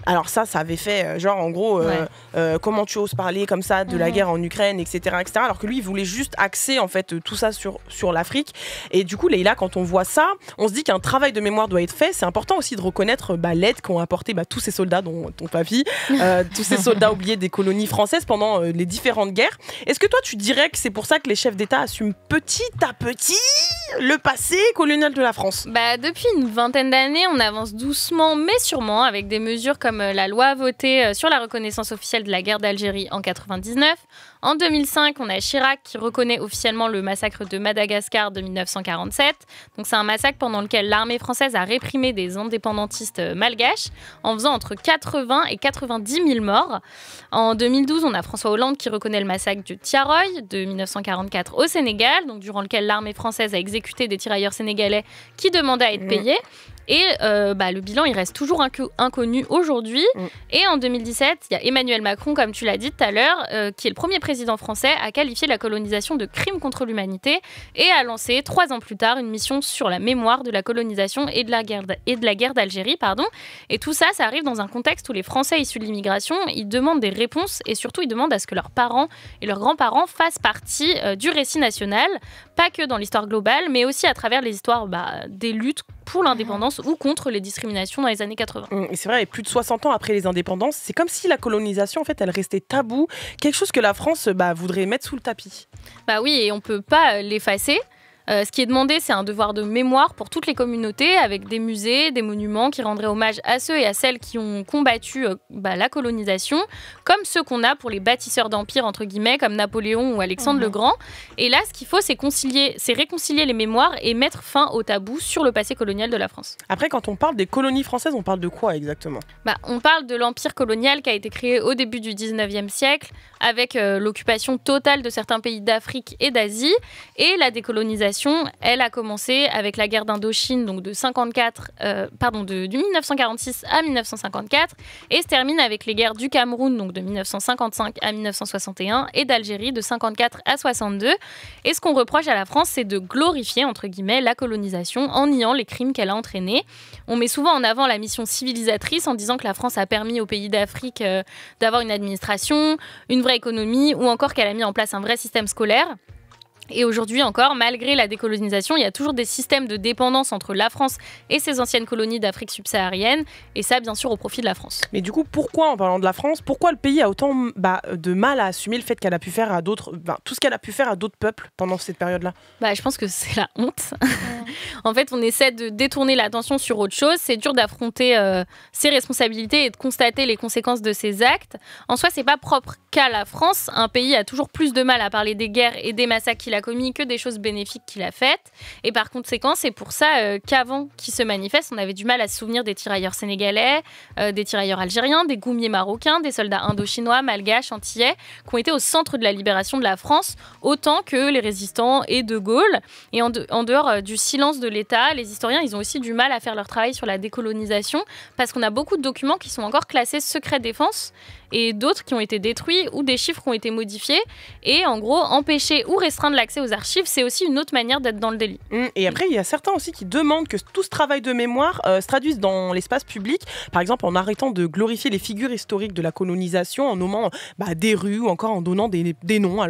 Alors ça avait fait, genre en gros, comment tu oses parler comme ça de la guerre en Ukraine, etc., etc. Alors que lui, il voulait juste axer en fait tout ça sur l'Afrique. Et du coup, Leïla, quand on voit ça, on se dit qu'un travail de mémoire doit être fait. C'est important aussi de reconnaître l'aide qu'ont apporté tous ces soldats, dont ton papy, tous ces soldats oubliés des colonies françaises pendant les différentes guerres. Est-ce que toi, tu dirais que c'est pour ça que les chefs d'État assument petit à petit le passé colonial de la France? Depuis une vingtaine d'années, on avance doucement mais sûrement avec des mesures comme la loi votée sur la reconnaissance officielle de la guerre d'Algérie en 99. En 2005, on a Chirac qui reconnaît officiellement le massacre de Madagascar de 1947. Donc c'est un massacre pendant lequel l'armée française a réprimé des indépendantistes malgaches en faisant entre 80 et 90 000 morts. En 2012, on a François Hollande qui reconnaît le massacre de Tiaroy de 1944 au Sénégal, donc durant lequel l'armée française a exécuté des tirailleurs sénégalais qui demandaient à être payés. Et le bilan, il reste toujours inconnu aujourd'hui. Et en 2017, il y a Emmanuel Macron, comme tu l'as dit tout à l'heure, qui est le premier président français à qualifier la colonisation de crime contre l'humanité et a lancé 3 ans plus tard une mission sur la mémoire de la colonisation et de la guerre d'Algérie. Et tout ça, ça arrive dans un contexte où les Français issus de l'immigration, ils demandent des réponses et surtout, ils demandent à ce que leurs parents et leurs grands-parents fassent partie du récit national, pas que dans l'histoire globale, mais aussi à travers les histoires des luttes pour l'indépendance ou contre les discriminations dans les années 80. Et c'est vrai, et plus de 60 ans après les indépendances, c'est comme si la colonisation, en fait, elle restait taboue, quelque chose que la France voudrait mettre sous le tapis. Oui, et on peut pas l'effacer. Ce qui est demandé, c'est un devoir de mémoire pour toutes les communautés, avec des musées, des monuments qui rendraient hommage à ceux et à celles qui ont combattu la colonisation, comme ceux qu'on a pour les bâtisseurs d'empire, entre guillemets, comme Napoléon ou Alexandre le Grand. Et là, ce qu'il faut, c'est réconcilier les mémoires et mettre fin au tabou sur le passé colonial de la France. Après, quand on parle des colonies françaises, on parle de quoi exactement? On parle de l'empire colonial qui a été créé au début du 19e siècle, avec l'occupation totale de certains pays d'Afrique et d'Asie, et la décolonisation, elle a commencé avec la guerre d'Indochine, donc du 1946 à 1954, et se termine avec les guerres du Cameroun, donc de 1955 à 1961, et d'Algérie de 54 à 62. Et ce qu'on reproche à la France, c'est de glorifier, entre guillemets, la colonisation en niant les crimes qu'elle a entraînés. On met souvent en avant la mission civilisatrice en disant que la France a permis aux pays d'Afrique d'avoir une administration, une vraie économie, ou encore qu'elle a mis en place un vrai système scolaire. Et aujourd'hui encore, malgré la décolonisation, il y a toujours des systèmes de dépendance entre la France et ses anciennes colonies d'Afrique subsaharienne, et ça, bien sûr, au profit de la France. Mais du coup, pourquoi, en parlant de la France, pourquoi le pays a autant de mal à assumer le fait qu'elle a pu faire à d'autres, tout ce qu'elle a pu faire à d'autres peuples pendant cette période-là? Je pense que c'est la honte. En fait, on essaie de détourner l'attention sur autre chose. C'est dur d'affronter ses responsabilités et de constater les conséquences de ses actes. En soi, c'est pas propre qu'à la France. Un pays a toujours plus de mal à parler des guerres et des massacres qu'il a commis que des choses bénéfiques qu'il a faites. Et par conséquent, c'est pour ça qu'avant qu'il se manifeste, on avait du mal à se souvenir des tirailleurs sénégalais, des tirailleurs algériens, des goumiers marocains, des soldats indochinois, malgaches, antillais, qui ont été au centre de la libération de la France, autant que les résistants et De Gaulle. Et en dehors du silence de l'État, les historiens, ils ont aussi du mal à faire leur travail sur la décolonisation, parce qu'on a beaucoup de documents qui sont encore classés secret défense, et d'autres qui ont été détruits ou des chiffres qui ont été modifiés. Et en gros, empêcher ou restreindre l'accès aux archives, c'est aussi une autre manière d'être dans le délit. Et après, il y a certains aussi qui demandent que tout ce travail de mémoire se traduise dans l'espace public, par exemple en arrêtant de glorifier les figures historiques de la colonisation, en nommant des rues ou encore en donnant des noms,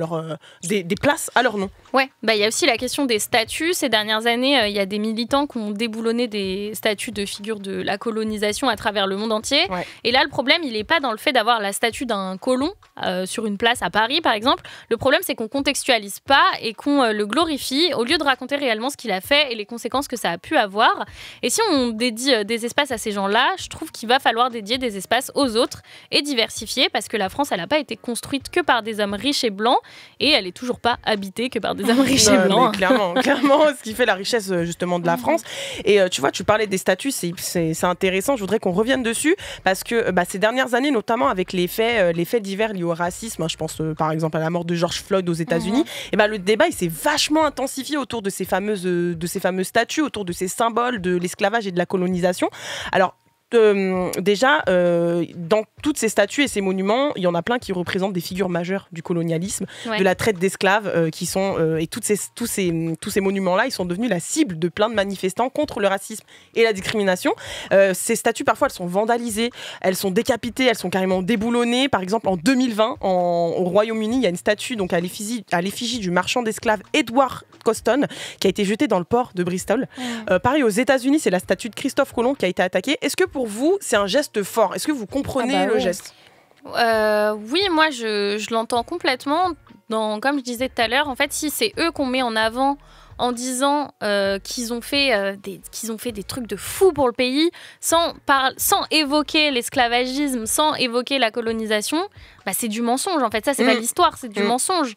des places à leur nom. Ouais, il y a aussi la question des statues. Ces dernières années, il y a des militants qui ont déboulonné des statues de figures de la colonisation à travers le monde entier. Ouais. Et là, le problème, il n'est pas dans le fait d'avoir la statue d'un colon sur une place à Paris, par exemple. Le problème, c'est qu'on contextualise pas et qu'on le glorifie au lieu de raconter réellement ce qu'il a fait et les conséquences que ça a pu avoir. Et si on dédie des espaces à ces gens-là, je trouve qu'il va falloir dédier des espaces aux autres et diversifier, parce que la France, elle n'a pas été construite que par des hommes riches et blancs, et elle n'est toujours pas habitée que par des hommes riches et blancs. Clairement, ce qui fait la richesse justement de la France. Et tu vois, tu parlais des statuts, c'est intéressant, je voudrais qu'on revienne dessus, parce que ces dernières années, notamment avec les faits divers liés au racisme, je pense par exemple à la mort de George Floyd aux États-Unis, et le débat il s'est vachement intensifié autour de ces fameuses statues, autour de ces symboles de l'esclavage et de la colonisation. Alors, déjà, dans toutes ces statues et ces monuments, il y en a plein qui représentent des figures majeures du colonialisme, de la traite d'esclaves, qui sont et tous ces monuments-là, ils sont devenus la cible de plein de manifestants contre le racisme et la discrimination. Ces statues, parfois, elles sont vandalisées, elles sont décapitées, elles sont carrément déboulonnées. Par exemple, en 2020, au Royaume-Uni, il y a une statue donc à l'effigie du marchand d'esclaves Edward Colston qui a été jetée dans le port de Bristol. Pareil, aux États-Unis, c'est la statue de Christophe Colomb qui a été attaquée. Est-ce que pour vous, c'est un geste fort? Est-ce que vous comprenez le geste? Oui, moi, je l'entends complètement. Comme je disais tout à l'heure, en fait, si c'est eux qu'on met en avant en disant qu'ils ont fait des trucs de fou pour le pays, sans évoquer l'esclavagisme, sans évoquer la colonisation, c'est du mensonge. En fait, ça, c'est pas l'histoire, c'est du mensonge.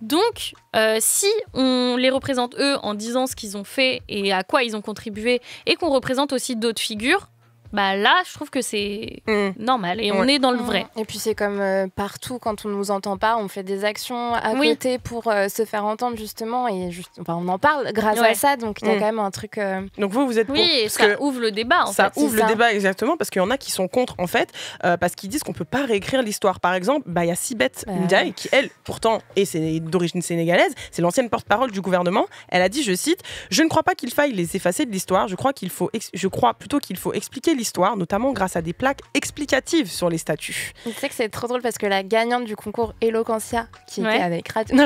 Donc, si on les représente eux en disant ce qu'ils ont fait et à quoi ils ont contribué, et qu'on représente aussi d'autres figures, là, je trouve que c'est normal et on est dans le vrai. Et puis c'est comme partout, quand on ne nous entend pas, on fait des actions à côté pour se faire entendre justement et on en parle grâce à ça, donc il y a quand même un truc... Donc vous êtes pour... Oui, et ça ouvre le débat en fait. Ça ouvre le débat exactement, parce qu'il y en a qui sont contre en fait, parce qu'ils disent qu'on peut pas réécrire l'histoire. Par exemple, il y a Sibeth Ndiaye qui, elle, pourtant, et c'est d'origine sénégalaise, c'est l'ancienne porte-parole du gouvernement, elle a dit, je cite, « Je ne crois pas qu'il faille les effacer de l'histoire, je crois plutôt qu'il faut expliquer l'histoire, notamment grâce à des plaques explicatives sur les statues. » Tu sais que c'est trop drôle parce que la gagnante du concours Eloquentia, qui était avec Radio...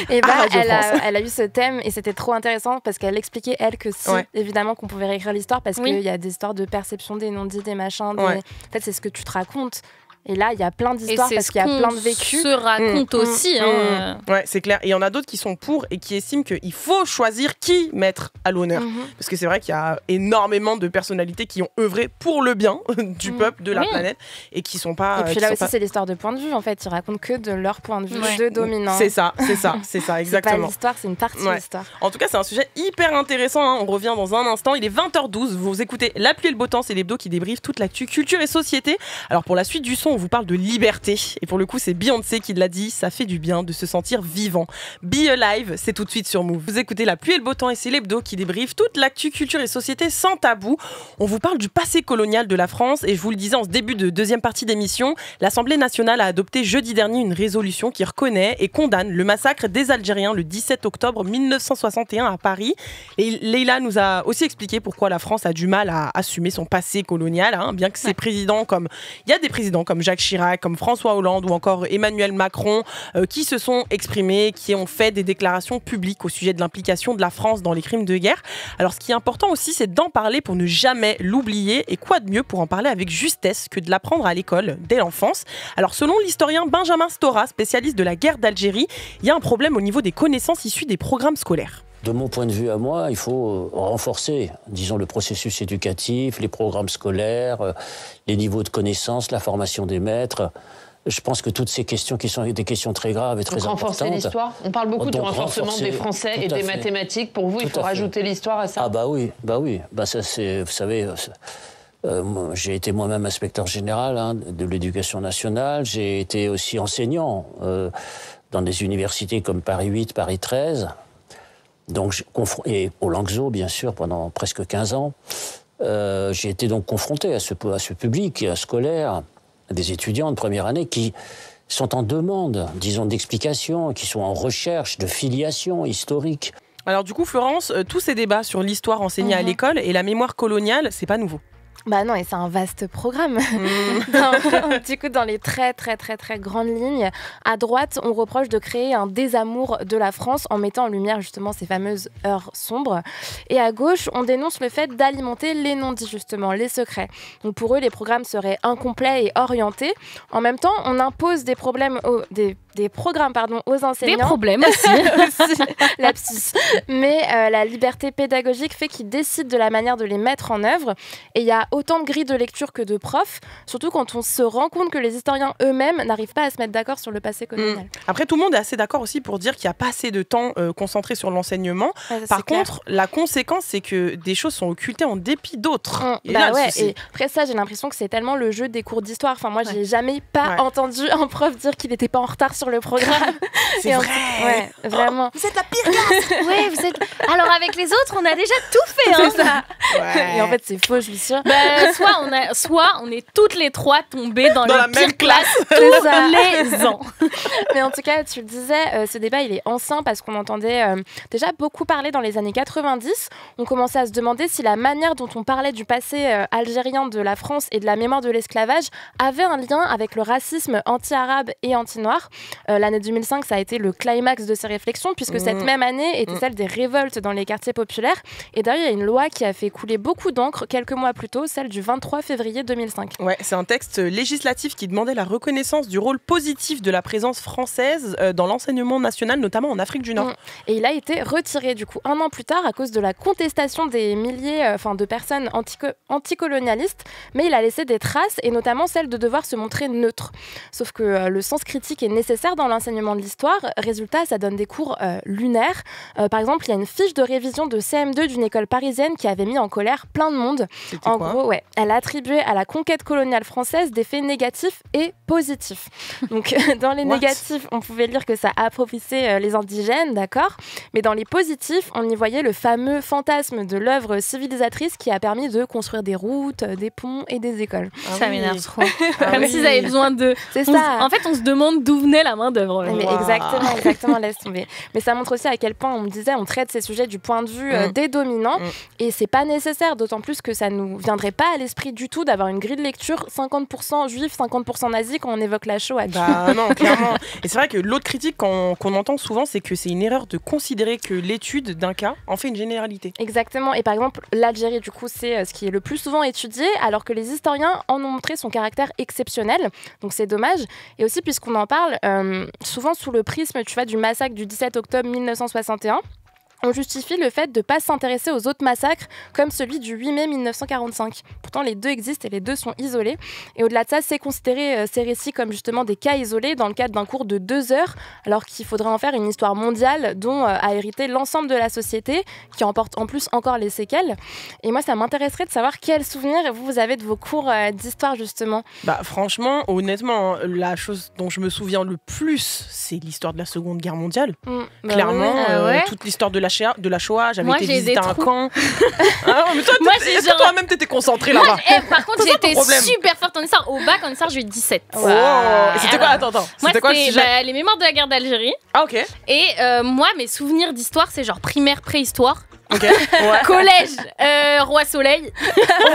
elle a eu ce thème et c'était trop intéressant parce qu'elle expliquait, elle, que si, évidemment, qu'on pouvait réécrire l'histoire parce qu'il y a des histoires de perception des non-dits, des machins. En fait, c'est ce que tu te racontes. Et là, il y a plein d'histoires parce qu'il y a plein de vécus. Se raconte aussi. Ouais, c'est clair. Et il y en a d'autres qui sont pour et qui estiment qu'il faut choisir qui mettre à l'honneur. Parce que c'est vrai qu'il y a énormément de personnalités qui ont œuvré pour le bien du peuple, de la planète, et qui sont pas... Et puis là aussi, c'est l'histoire de point de vue, en fait. Ils racontent que de leur point de vue de dominant. C'est ça, exactement. C'est pas l'histoire, c'est une partie de l'histoire. En tout cas, c'est un sujet hyper intéressant. On revient dans un instant. Il est 20h12. Vous écoutez La pluie et le beau temps. C'est l'hebdo qui débriefe toute l'actu culture et société. Alors, pour la suite du son, on vous parle de liberté. Et pour le coup, c'est Beyoncé qui l'a dit, ça fait du bien de se sentir vivant. Be Alive, c'est tout de suite sur Move. Vous écoutez La pluie et le beau temps et c'est l'hebdo qui débriefe toute l'actu culture et société sans tabou. On vous parle du passé colonial de la France et je vous le disais en ce début de deuxième partie d'émission, l'Assemblée nationale a adopté jeudi dernier une résolution qui reconnaît et condamne le massacre des Algériens le 17 octobre 1961 à Paris. Et Leïla nous a aussi expliqué pourquoi la France a du mal à assumer son passé colonial, bien que ses présidents comme... Il y a des présidents comme Jacques Chirac, comme François Hollande ou encore Emmanuel Macron qui se sont exprimés, qui ont fait des déclarations publiques au sujet de l'implication de la France dans les crimes de guerre. Alors ce qui est important aussi, c'est d'en parler pour ne jamais l'oublier. Et quoi de mieux pour en parler avec justesse que de l'apprendre à l'école dès l'enfance. Alors selon l'historien Benjamin Stora, spécialiste de la guerre d'Algérie, il y a un problème au niveau des connaissances issues des programmes scolaires. De mon point de vue à moi, il faut renforcer, disons, le processus éducatif, les programmes scolaires, les niveaux de connaissances, la formation des maîtres. Je pense que toutes ces questions qui sont des questions très graves et très importantes. Renforcer l'histoire. On parle beaucoup du renforcement des Français et des mathématiques. Pour vous, il faut rajouter l'histoire à ça. Ah bah oui. Ça c'est, vous savez, j'ai été moi-même inspecteur général de l'éducation nationale. J'ai été aussi enseignant dans des universités comme Paris 8, Paris 13. Donc, et au Languedoc, bien sûr, pendant presque 15 ans. J'ai été donc confronté à ce public scolaire, des étudiants de première année qui sont en demande, disons, d'explications, qui sont en recherche de filiation historique. Alors du coup, Florence, tous ces débats sur l'histoire enseignée à l'école et la mémoire coloniale, c'est pas nouveau. Bah non, et c'est un vaste programme. Du coup, dans les très grandes lignes, à droite, on reproche de créer un désamour de la France en mettant en lumière justement ces fameuses heures sombres. Et à gauche, on dénonce le fait d'alimenter les non-dits, justement, les secrets. Donc pour eux, les programmes seraient incomplets et orientés. En même temps, on impose des programmes aux enseignants. Des problèmes aussi. Lapsus. Mais la liberté pédagogique fait qu'ils décident de la manière de les mettre en œuvre. Et il y a autant de grilles de lecture que de profs, surtout quand on se rend compte que les historiens eux-mêmes n'arrivent pas à se mettre d'accord sur le passé colonial. Après, tout le monde est assez d'accord aussi pour dire qu'il n'y a pas assez de temps concentré sur l'enseignement. Par contre, la conséquence, c'est que des choses sont occultées en dépit d'autres. Et après ça, j'ai l'impression que c'est tellement le jeu des cours d'histoire. Enfin, moi, j'ai jamais entendu un prof dire qu'il n'était pas en retard sur le programme. C'est vrai. Ouais, vraiment. Vous êtes la pire classe. Oui, vous êtes... Alors avec les autres, on a déjà tout fait. C'est ça. Ouais. Et en fait, c'est faux, je suis sûre. Bah soit on est toutes les trois tombées dans la les même pires classes tous les ans. Mais en tout cas, tu le disais, ce débat, il est ancien parce qu'on entendait déjà beaucoup parler dans les années 90. On commençait à se demander si la manière dont on parlait du passé algérien de la France et de la mémoire de l'esclavage avait un lien avec le racisme anti-arabe et anti-noir. L'année 2005, ça a été le climax de ces réflexions puisque cette même année était celle des révoltes dans les quartiers populaires. Et d'ailleurs, il y a une loi qui a fait couler beaucoup d'encre quelques mois plus tôt, celle du 23 février 2005. Ouais, c'est un texte législatif qui demandait la reconnaissance du rôle positif de la présence française dans l'enseignement national, notamment en Afrique du Nord. Et il a été retiré du coup un an plus tard à cause de la contestation des milliers de personnes anticolonialistes, mais il a laissé des traces et notamment celle de devoir se montrer neutre. Sauf que le sens critique est nécessaire dans l'enseignement de l'histoire. Résultat, ça donne des cours lunaires. Par exemple, il y a une fiche de révision de CM2 d'une école parisienne qui avait mis en colère plein de monde. En gros, elle a attribué à la conquête coloniale française des faits négatifs et positifs. Donc, dans les négatifs, on pouvait lire que ça appauvrissait les indigènes, d'accord, mais dans les positifs, on y voyait le fameux fantasme de l'œuvre civilisatrice qui a permis de construire des routes, des ponts et des écoles. Ça m'énerve trop. Comme s'ils avaient besoin d'eux. C'est ça. En fait, on se demande d'où venait la main d'œuvre. Exactement, laisse tomber. Mais ça montre aussi à quel point, on me disait, on traite ces sujets du point de vue des dominants, et c'est pas nécessaire, d'autant plus que ça nous viendrait pas à l'esprit du tout d'avoir une grille de lecture 50% juif, 50% nazi quand on évoque la Shoah. Non, clairement. Et c'est vrai que l'autre critique qu'on entend souvent, c'est que c'est une erreur de considérer que l'étude d'un cas en fait une généralité. Exactement. Et par exemple, l'Algérie, du coup, c'est ce qui est le plus souvent étudié, alors que les historiens en ont montré son caractère exceptionnel. Donc c'est dommage. Et aussi, puisqu'on en parle, souvent sous le prisme, tu vois, du massacre du 17 octobre 1961, on justifie le fait de ne pas s'intéresser aux autres massacres comme celui du 8 mai 1945. Pourtant, les deux existent et les deux sont isolés. Et au-delà de ça, c'est considérer ces récits comme justement des cas isolés dans le cadre d'un cours de 2 heures, alors qu'il faudrait en faire une histoire mondiale dont a hérité l'ensemble de la société, qui emporte en plus encore les séquelles. Et moi, ça m'intéresserait de savoir quels souvenirs vous avez de vos cours d'histoire, justement. Franchement, honnêtement, la chose dont je me souviens le plus, c'est l'histoire de la Seconde Guerre mondiale. Clairement, toute l'histoire de la Shoah, j'avais été visiter un camp. Mais toi-même, t'étais concentrée là-bas. Par contre, j'étais super forte en histoire. Au bac, en histoire, j'ai eu 17. Wow. Et c'était quoi? Attends. Moi, c'était quoi le sujet? Les mémoires de la guerre d'Algérie. Ah, ok. Et moi, mes souvenirs d'histoire, c'est genre primaire, préhistoire. Okay. Collège, Roi Soleil.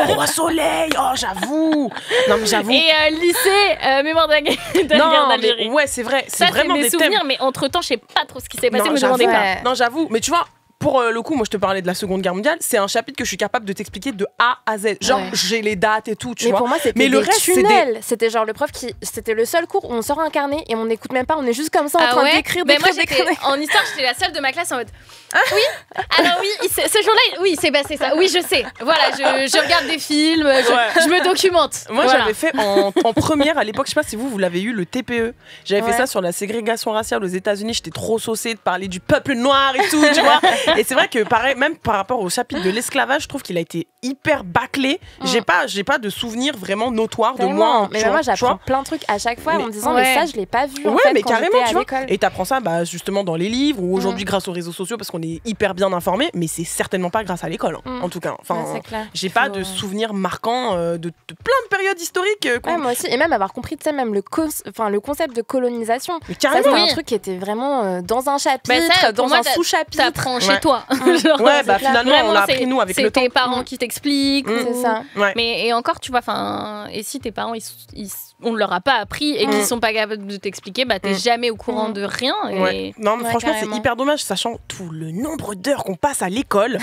Roi Soleil. Oh, j'avoue. Non, mais j'avoue. Et lycée, mémoire de la guerre d'Algérie. Ouais, c'est vrai. Ça, c'est mes souvenirs, mais entre-temps, je sais pas trop ce qui s'est passé, me demandez pas. Non, j'avoue. Mais tu vois, pour le coup, moi je te parlais de la Seconde Guerre mondiale, c'est un chapitre que je suis capable de t'expliquer de A à Z. Genre, j'ai les dates et tout, tu vois. Mais pour moi, c'était le reste, tunnels. C'était genre le prof c'était le seul cours où on sort un carnet et on n'écoute même pas, on est juste comme ça en train d'écrire. Moi, en histoire, j'étais la seule de ma classe en mode oui, alors oui, ce jour-là, oui, c'est passé ça. Oui, je sais. Voilà, je regarde des films, je me documente. Moi, j'avais fait en première à l'époque, je sais pas si vous l'avez eu, le TPE. J'avais fait ça sur la ségrégation raciale aux États-Unis. J'étais trop saucée de parler du peuple noir et tout, tu vois. Et c'est vrai que pareil, même par rapport au chapitre de l'esclavage, je trouve qu'il a été hyper bâclé. J'ai pas de souvenirs vraiment notoires de moi. Mais moi, j'apprends plein de trucs à chaque fois en me disant mais ça, je l'ai pas vu. Mais carrément, tu vois. Et t'apprends ça, justement dans les livres ou aujourd'hui grâce aux réseaux sociaux parce qu'on est hyper bien informé, mais c'est certainement pas grâce à l'école, en tout cas. Enfin, j'ai pas de souvenirs marquants de plein de périodes historiques. Moi aussi, et même avoir compris, tu sais, même le concept de colonisation. Mais carrément, ça, c'est un truc qui était vraiment dans un chapitre, dans un sous-chapitre. T'apprends chez toi. Finalement, on l'a appris nous avec le temps. C'est tes parents qui t'expliquent. C'est ça. Mais et encore, tu vois, et si tes parents, on ne leur a pas appris et qu'ils sont pas capables de t'expliquer, t'es jamais au courant de rien. Non, mais franchement, c'est hyper dommage, sachant tout le nombre d'heures qu'on passe à l'école.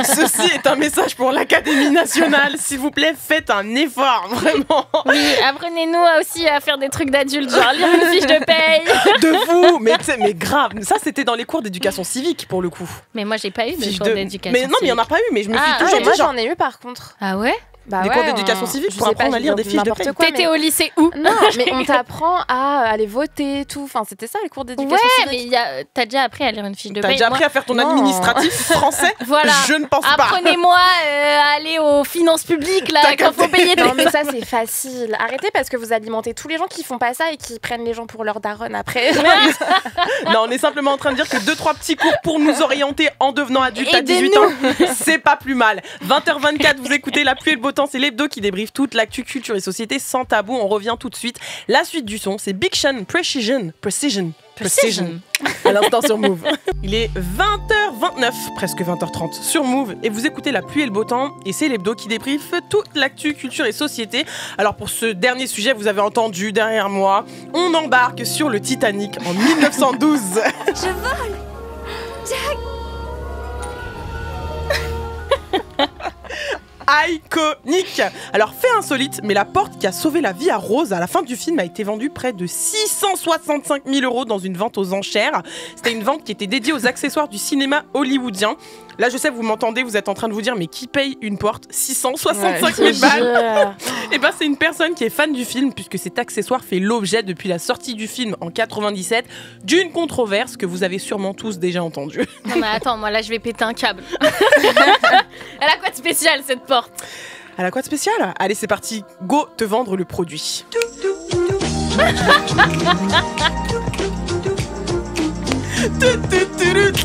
Ceci est un message pour l'Académie nationale. S'il vous plaît, faites un effort, vraiment. Oui, apprenez-nous aussi à faire des trucs d'adultes, genre lire une fiche de paye. De vous, mais grave. Ça, c'était dans les cours d'éducation civique, pour le coup. Mais moi, j'ai pas eu de cours d'éducation civique. Mais non, mais il y en a pas eu, mais je me suis toujours dit. Moi, j'en ai eu par contre. Ah ouais? Des cours d'éducation civique pour apprendre à lire des fiches de paye. T'étais au lycée où? Non, mais on t'apprend à aller voter, tout. Enfin, c'était ça les cours d'éducation civique. Mais t'as déjà appris à lire une fiche de paye. T'as déjà appris à faire ton administratif français? Voilà. Je ne pense pas. Apprenez-moi à aller aux finances publiques là quand faut payer. Non, mais ça c'est facile. Arrêtez parce que vous alimentez tous les gens qui font pas ça et qui prennent les gens pour leur daronne après. Non, on est simplement en train de dire que 2-3 petits cours pour nous orienter en devenant adultes à 18 ans, c'est pas plus mal. 20h24, vous écoutez La Pluie et le Beau Temps Beau Temps, c'est l'hebdo qui débriefe toute l'actu culture et société sans tabou. On revient tout de suite. La suite du son, c'est Big Sean Precision. À l'instant sur Move. Il est 20h29, presque 20h30 sur Move, et vous écoutez La Pluie et le Beau Temps, et c'est l'hebdo qui débriefe toute l'actu culture et société. Alors pour ce dernier sujet, vous avez entendu derrière moi, on embarque sur le Titanic en 1912. Je vole, Jack. Iconique. Alors fait insolite, mais la porte qui a sauvé la vie à Rose à la fin du film a été vendue près de 665 000 € dans une vente aux enchères. C'était une vente qui était dédiée aux accessoires du cinéma hollywoodien. Là, je sais, vous m'entendez, vous êtes en train de vous dire, mais qui paye une porte 665 000 balles? Et ben, c'est une personne qui est fan du film, puisque cet accessoire fait l'objet, depuis la sortie du film en 97, d'une controverse que vous avez sûrement tous déjà entendue. Non, mais attends, moi là, je vais péter un câble. Elle a quoi de spécial, cette porte? Elle a quoi de spécial? Allez, c'est parti, go te vendre le produit.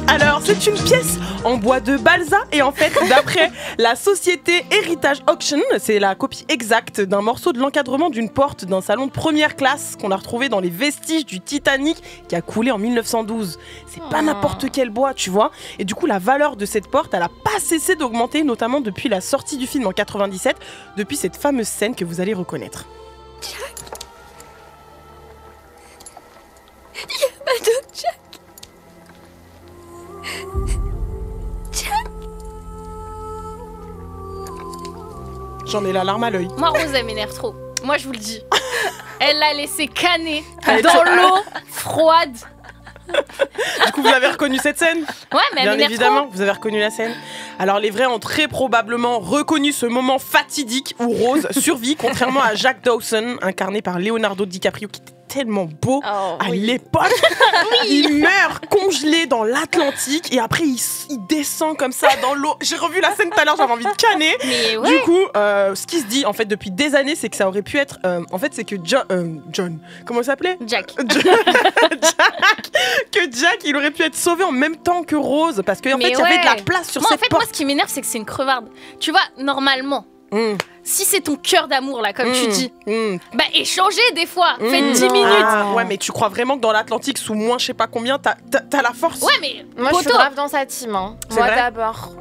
Alors, c'est une pièce en bois de balsa et en fait, d'après la société Heritage Auction, c'est la copie exacte d'un morceau de l'encadrement d'une porte d'un salon de première classe qu'on a retrouvé dans les vestiges du Titanic qui a coulé en 1912. C'est pas n'importe quel bois, tu vois. Et du coup, la valeur de cette porte, elle a pas cessé d'augmenter, notamment depuis la sortie du film en 97, depuis cette fameuse scène que vous allez reconnaître. Jack. Il y a pas d'autre Jack. Jack. J'en ai la larme à l'œil. Moi, Rose, elle m'énerve trop. Moi, je vous le dis. Elle l'a laissé canner dans l'eau froide. Du coup, vous avez reconnu cette scène? Ouais, mais elle bien m'énerve évidemment, trop. vous avez reconnu la scène. Alors, les vrais ont très probablement reconnu ce moment fatidique où Rose survit, contrairement à Jack Dawson, incarné par Leonardo DiCaprio, qui était tellement beau à l'époque. Il meurt congelé dans l'Atlantique et après il descend comme ça dans l'eau. J'ai revu la scène tout à l'heure, j'avais envie de canner. Mais ouais. Du coup, ce qui se dit en fait depuis des années, c'est que ça aurait pu être. En fait, c'est que John, comment il s'appelait? Jack. Jack, il aurait pu être sauvé en même temps que Rose parce qu'en fait, il y avait de la place sur cette porte. Moi, ce qui m'énerve, c'est que c'est une crevarde. Tu vois, normalement. Si c'est ton cœur d'amour, là, comme tu dis, bah échangez des fois, faites 10 minutes. Ah, ouais, mais tu crois vraiment que dans l'Atlantique, sous moins je sais pas combien, t'as la force? Ouais, mais moi, je suis grave dans sa team. Hein. Moi d'abord.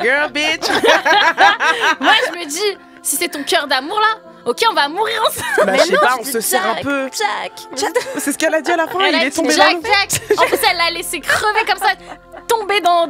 Girl, bitch. Moi, je me dis, si c'est ton cœur d'amour, là, ok, on va mourir ensemble. Bah, je sais pas, on se serre un peu. Jack. C'est ce qu'elle a dit à la fin, il est tombé Jack, dans Jack. En plus, elle l'a laissé crever comme ça, tomber dans.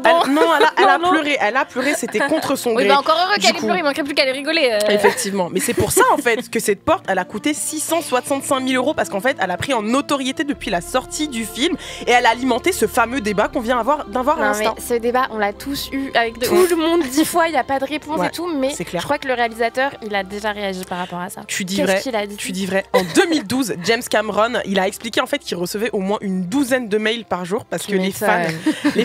Elle a pleuré, c'était contre son gré. Oui, bah encore heureux qu'elle ait pleuré, il manquerait plus qu'elle ait rigolé. Effectivement, mais c'est pour ça en fait que cette porte, elle a coûté 665 000 € parce qu'en fait, elle a pris en notoriété depuis la sortie du film et elle a alimenté ce fameux débat qu'on vient d'avoir à l'instant. Ce débat, on l'a tous eu avec tout le monde 10 fois, il n'y a pas de réponse et tout, mais je crois que le réalisateur, il a déjà réagi par rapport à ça. Tu dis vrai. Tu dis vrai. En 2012, James Cameron, il a expliqué en fait qu'il recevait au moins une douzaine de mails par jour parce que les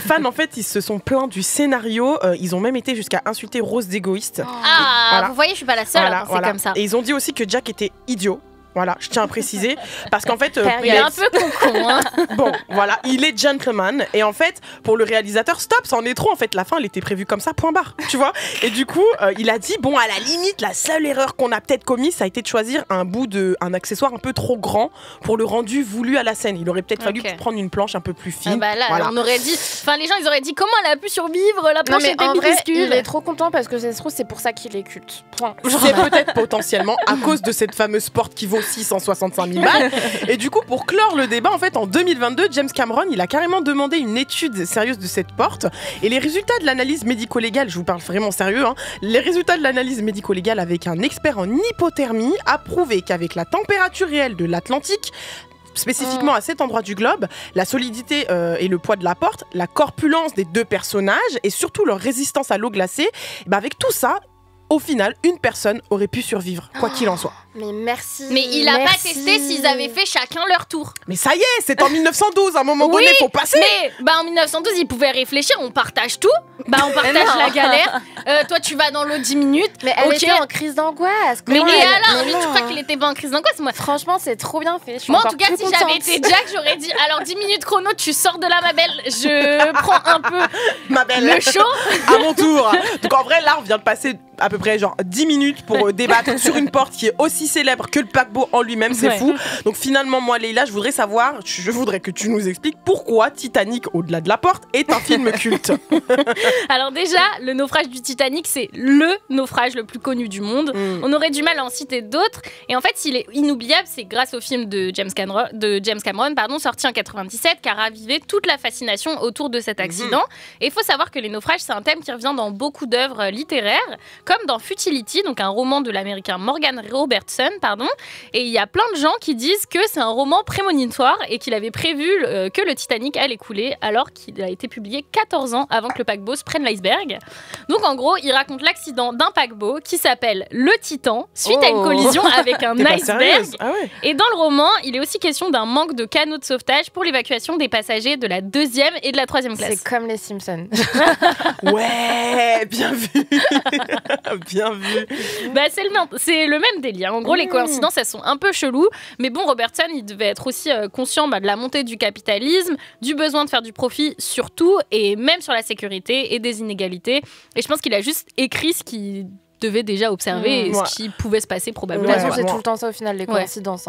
fans en fait, ils se sont plaints du scénario. Ils ont même été jusqu'à insulter Rose d'égoïste. Ah, voilà. Vous voyez, je suis pas la seule à penser comme ça. Et ils ont dit aussi que Jack était idiot. Voilà, je tiens à préciser parce qu'en fait, il est un peu con, hein. Bon, voilà, il est gentleman et en fait, pour le réalisateur, stop, ça en est trop. En fait, la fin, elle était prévue comme ça, point barre, tu vois. Et du coup, il a dit bon, à la limite, la seule erreur qu'on a peut-être commise, ça a été de choisir un accessoire un peu trop grand pour le rendu voulu à la scène. Il aurait peut-être fallu prendre une planche un peu plus fine. Ah bah là, on aurait dit, enfin, les gens, ils auraient dit comment elle a pu survivre, la planche était minuscule. Il est trop content parce que c'est pour ça qu'il est culte. C'est peut-être potentiellement à cause de cette fameuse porte qui vaut 665 000 balles. Et du coup, pour clore le débat, en fait, en 2022, James Cameron, il a carrément demandé une étude sérieuse de cette porte. Et les résultats de l'analyse médico-légale, je vous parle vraiment sérieux, hein, les résultats de l'analyse médico-légale avec un expert en hypothermie a prouvé qu'avec la température réelle de l'Atlantique, spécifiquement à cet endroit du globe, la solidité et le poids de la porte, la corpulence des deux personnages et surtout leur résistance à l'eau glacée, avec tout ça, au final, une personne aurait pu survivre, quoi qu'il en soit. Mais merci. Mais il a pas testé s'ils avaient fait chacun leur tour. Mais ça y est, c'est en 1912, à un moment donné, faut passer. Mais en 1912, ils pouvaient réfléchir, on partage tout. On partage la galère. Toi, tu vas dans l'eau 10 minutes. Mais elle était en crise d'angoisse. Mais alors, lui, tu crois qu'il était pas en crise d'angoisse? Moi, franchement, c'est trop bien fait. Moi, en tout cas, si j'avais été Jack, j'aurais dit alors 10 minutes chrono, tu sors de là, ma belle. Je prends un peu ma belle. Le chaud. À mon tour. Donc en vrai, là, on vient de passer à peu près genre 10 minutes pour débattre sur une porte qui est aussi célèbre que le paquebot en lui-même, c'est fou. Donc finalement, moi, Leïla, je voudrais que tu nous expliques pourquoi Titanic, au-delà de la porte, est un film culte. Alors déjà, le naufrage du Titanic, c'est le naufrage le plus connu du monde. On aurait du mal à en citer d'autres. Et en fait, s'il est inoubliable, c'est grâce au film de James Cameron, sorti en 97, qui a ravivé toute la fascination autour de cet accident. Et il faut savoir que les naufrages, c'est un thème qui revient dans beaucoup d'œuvres littéraires, comme dans Futility, donc un roman de l'américain Morgan Robertson, et il y a plein de gens qui disent que c'est un roman prémonitoire et qu'il avait prévu que le Titanic allait couler alors qu'il a été publié 14 ans avant que le paquebot se prenne l'iceberg. Donc en gros, il raconte l'accident d'un paquebot qui s'appelle le Titan suite à une collision avec un iceberg. Et dans le roman, il est aussi question d'un manque de canaux de sauvetage pour l'évacuation des passagers de la 2e et de la 3e classe. C'est comme les Simpsons. Ouais, bien vu. Bien vu. C'est le même délire. En gros, les coïncidences, elles sont un peu cheloues. Mais bon, Robertson, il devait être aussi conscient de la montée du capitalisme, du besoin de faire du profit surtout, et même sur la sécurité et des inégalités. Et je pense qu'il a juste écrit ce qu'il devait déjà observer et ce qui pouvait se passer probablement. De toute façon, c'est tout le temps ça au final, les coïncidences.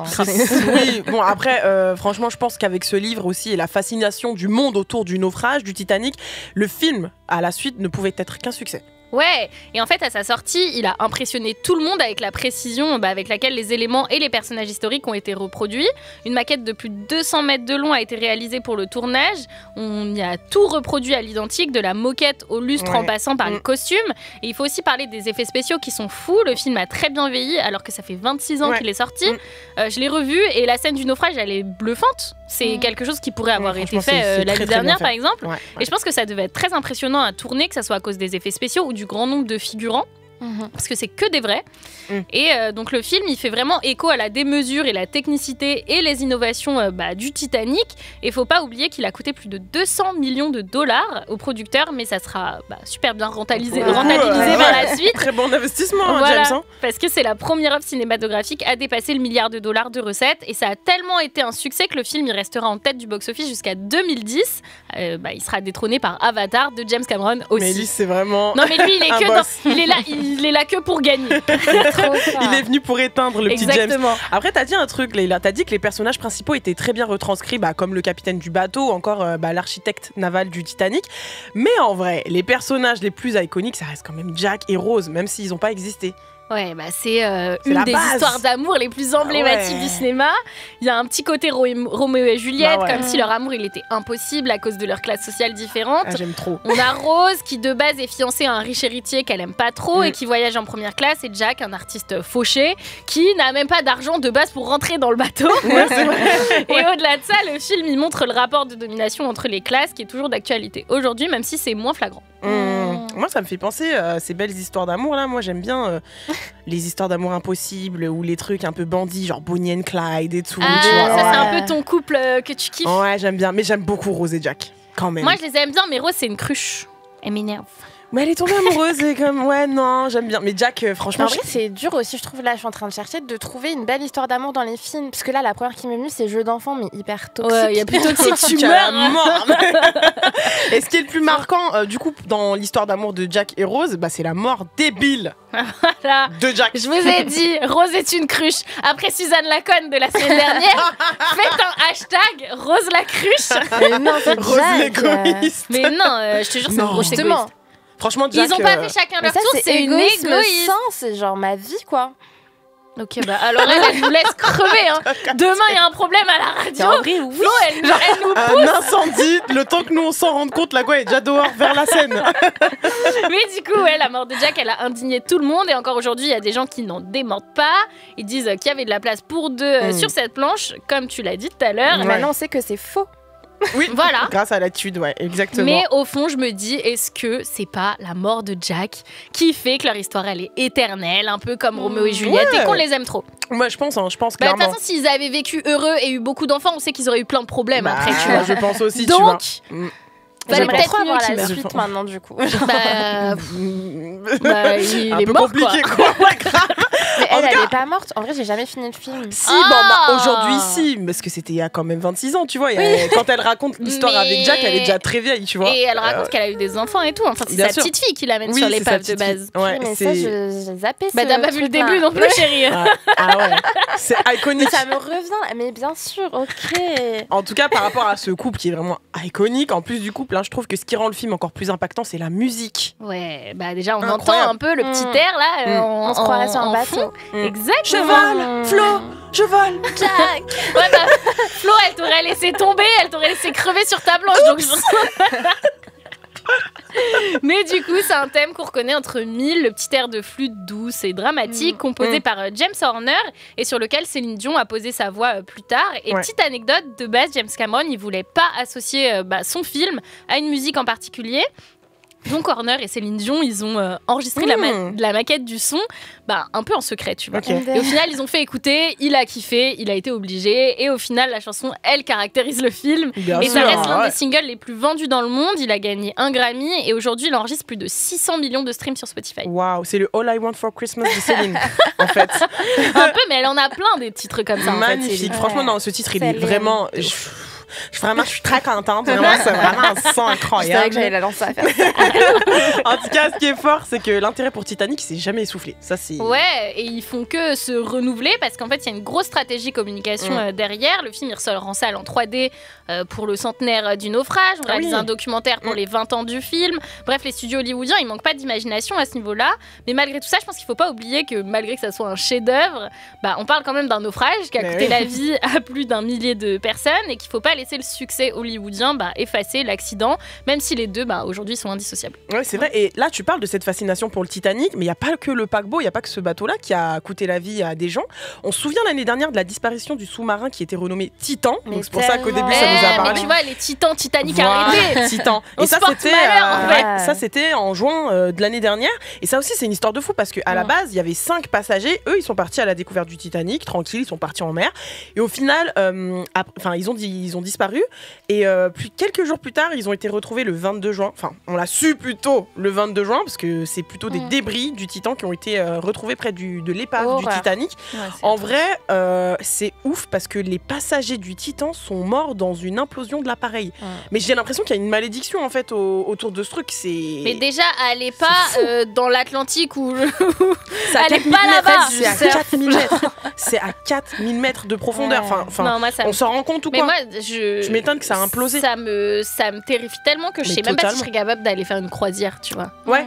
Oui, bon après, franchement, je pense qu'avec ce livre aussi et la fascination du monde autour du naufrage du Titanic, le film à la suite ne pouvait être qu'un succès. Ouais, et en fait, à sa sortie, il a impressionné tout le monde avec la précision avec laquelle les éléments et les personnages historiques ont été reproduits. Une maquette de plus de 200 mètres de long a été réalisée pour le tournage. On y a tout reproduit à l'identique, de la moquette au lustre en passant par les costumes. Et il faut aussi parler des effets spéciaux qui sont fous. Le film a très bien vieilli alors que ça fait 26 ans qu'il est sorti. Je l'ai revu et la scène du naufrage, elle est bluffante. C'est quelque chose qui pourrait avoir été fait l'année dernière, par exemple. Et je pense que ça devait être très impressionnant à tourner, que ça soit à cause des effets spéciaux ou du grand nombre de figurants. Parce que c'est que des vrais. Et donc le film, il fait vraiment écho à la démesure et la technicité et les innovations du Titanic. Et faut pas oublier qu'il a coûté plus de 200 millions de dollars au producteur, mais ça sera super bien rentabilisé par la suite. Très bon investissement, voilà, James. parce que c'est la première œuvre cinématographique à dépasser le $1 milliard de recettes. Et ça a tellement été un succès que le film il restera en tête du box-office jusqu'à 2010. Il sera détrôné par Avatar de James Cameron aussi. Mais lui, c'est vraiment. Non, mais lui, il est là que pour gagner. Il est venu pour éteindre le petit James. Après, t'as dit un truc, Leïla. T'as dit que les personnages principaux étaient très bien retranscrits, comme le capitaine du bateau, encore l'architecte naval du Titanic. Mais en vrai, les personnages les plus iconiques, ça reste quand même Jack et Rose, même s'ils n'ont pas existé. Ouais, c'est une des histoires d'amour les plus emblématiques du cinéma. Il y a un petit côté Roméo et Juliette, comme si leur amour il était impossible à cause de leur classe sociale différente. J'aime trop. On a Rose qui de base est fiancée à un riche héritier qu'elle aime pas trop et qui voyage en première classe, et Jack, un artiste fauché qui n'a même pas d'argent de base pour rentrer dans le bateau. Et au-delà de ça, le film il montre le rapport de domination entre les classes qui est toujours d'actualité aujourd'hui, même si c'est moins flagrant. Moi, ça me fait penser à ces belles histoires d'amour là. Moi, j'aime bien les histoires d'amour impossibles ou les trucs un peu bandits, genre Bonnie and Clyde et tout. Ah, tu vois. Ça, c'est un peu ton couple que tu kiffes. Ouais, j'aime bien. Mais j'aime beaucoup Rose et Jack, quand même. Moi, je les aime bien, mais Rose, c'est une cruche. Elle m'énerve. Mais elle est tombée amoureuse et comme non, j'aime bien. Mais Jack, franchement, en vrai, c'est dur aussi, je trouve. Là, je suis en train de chercher de trouver une belle histoire d'amour dans les films, parce que là, la première qui m'est venue, c'est Jeu d'enfant, mais hyper toxique. Ouais, il y a plus toxique, tu meurs. Et ce qui est le plus marquant, du coup, dans l'histoire d'amour de Jack et Rose, c'est la mort débile voilà. de Jack. Je vous ai dit, Rose est une cruche. Après Suzanne Laconne de la semaine dernière, faites un hashtag Rose la cruche. Mais non, c'est Rose l'égoïste. Mais non, je te jure, c'est une grosse égoïste. Franchement, Jack, ils ont pas fait chacun leur tour, c'est une égoïste. C'est genre ma vie, quoi. Ok, alors elle nous laisse crever. Demain, il y a un problème à la radio. En vrai, oui. Flo, elle nous pousse. Un incendie, le temps que nous on s'en rende compte, la quoi est déjà dehors vers la Seine. Mais du coup, la mort de Jack, elle a indigné tout le monde. Et encore aujourd'hui, il y a des gens qui n'en démentent pas. Ils disent qu'il y avait de la place pour deux sur cette planche, comme tu l'as dit tout à l'heure. Maintenant, on sait que c'est faux. Oui, voilà. Grâce à l'attitude, ouais, exactement. Mais au fond, je me dis, est-ce que c'est pas la mort de Jack qui fait que leur histoire, elle est éternelle, un peu comme Roméo et Juliette, et qu'on les aime trop? Moi, je pense clairement. De toute façon, s'ils avaient vécu heureux et eu beaucoup d'enfants, on sait qu'ils auraient eu plein de problèmes après, tu vois. Je pense aussi, donc, tu vois. J'aimerais trop avoir la suite maintenant, du coup. Il un est peu mort, compliqué, quoi. Mais elle est pas morte. En vrai, j'ai jamais fini le film. Si, aujourd'hui, si, parce que c'était il y a quand même 26 ans, tu vois. Quand elle raconte l'histoire avec Jack, elle est déjà très vieille, tu vois. Et elle raconte qu'elle a eu des enfants et tout. Enfin, c'est sa petite fille qui l'amène sur l'épave de base. Ouais, mais ça, j'ai zappé. T'as pas vu le début non plus, chérie. Ah ouais, c'est iconique. Mais ça me revient, mais bien sûr, ok. En tout cas, par rapport à ce couple qui est vraiment iconique, en plus du couple, je trouve que ce qui rend le film encore plus impactant, c'est la musique. Ouais, déjà on entend un peu le petit air là. On se croirait sur un bateau. Exactement. Je vole, Flo, je vole, Jack. Flo, elle t'aurait laissé tomber, elle t'aurait laissé crever sur ta planche. Donc mais du coup, c'est un thème qu'on reconnaît entre mille, le petit air de flûte douce et dramatique composé par James Horner et sur lequel Céline Dion a posé sa voix plus tard. Et petite anecdote, de base, James Cameron, il voulait pas associer son film à une musique en particulier. Donc Horner et Céline Dion, ils ont enregistré la maquette du son un peu en secret, tu vois. Et au final, ils ont fait écouter, il a kiffé, il a été obligé. Et au final, la chanson, elle caractérise le film. Ça reste l'un des singles les plus vendus dans le monde. Il a gagné un Grammy et aujourd'hui, il enregistre plus de 600 millions de streams sur Spotify. Waouh, c'est le All I Want for Christmas de Céline, en fait. Un peu, mais elle en a plein des titres comme ça. Magnifique. En fait, franchement, non, ce titre, il est vraiment... Vraiment, je suis très contente. Vraiment, c'est vraiment un son incroyable. C'est vrai que j'allais la lancer à faire ça. En tout cas, ce qui est fort, c'est que l'intérêt pour Titanic, il s'est jamais essoufflé. Ça, c'est... Ouais, et ils font que se renouveler parce qu'en fait, il y a une grosse stratégie communication derrière. Le film, il ressort en salle en 3D pour le centenaire du naufrage. On réalise un documentaire pour les 20 ans du film. Bref, les studios hollywoodiens, ils manquent pas d'imagination à ce niveau-là. Mais malgré tout ça, je pense qu'il faut pas oublier que malgré que ça soit un chef-d'œuvre, on parle quand même d'un naufrage qui a coûté la vie à plus d'1 millier de personnes et qu'il faut pas laisser le succès hollywoodien effacer l'accident, même si les deux aujourd'hui sont indissociables. Ouais, c'est vrai. Et là, tu parles de cette fascination pour le Titanic, mais il n'y a pas que le paquebot, il n'y a pas que ce bateau-là qui a coûté la vie à des gens. On se souvient l'année dernière de la disparition du sous-marin qui était renommé Titan. Donc c'est pour ça qu'au début, ça nous a parlé. Mais tu vois, les Titans, Titanic, arrêtez. Titan. Et ça, c'était en juin de l'année dernière. Et ça aussi, c'est une histoire de fou parce qu'à la base, il y avait 5 passagers. Eux, ils sont partis à la découverte du Titanic, tranquilles, ils sont partis en mer. Et au final, ils ont disparu. Et quelques jours plus tard, ils ont été retrouvés le 22 juin. Enfin, on l'a su plutôt le 22 juin parce que c'est plutôt des débris du Titan qui ont été retrouvés près de l'épave du Titanic. Ouais, en vrai, c'est ouf parce que les passagers du Titan sont morts dans une implosion de l'appareil. Mais j'ai l'impression qu'il y a une malédiction en fait autour de ce truc. Mais déjà, allez pas dans l'Atlantique ou allez pas là-bas. C'est à 4000 mètres. C'est à 4000 mètres de profondeur. Enfin, on s'en rend compte ou quoi? Mais moi, je m'étonne que ça a implosé. Ça me terrifie tellement que je sais même pas si je serais capable d'aller faire une croisière, tu vois. Ouais,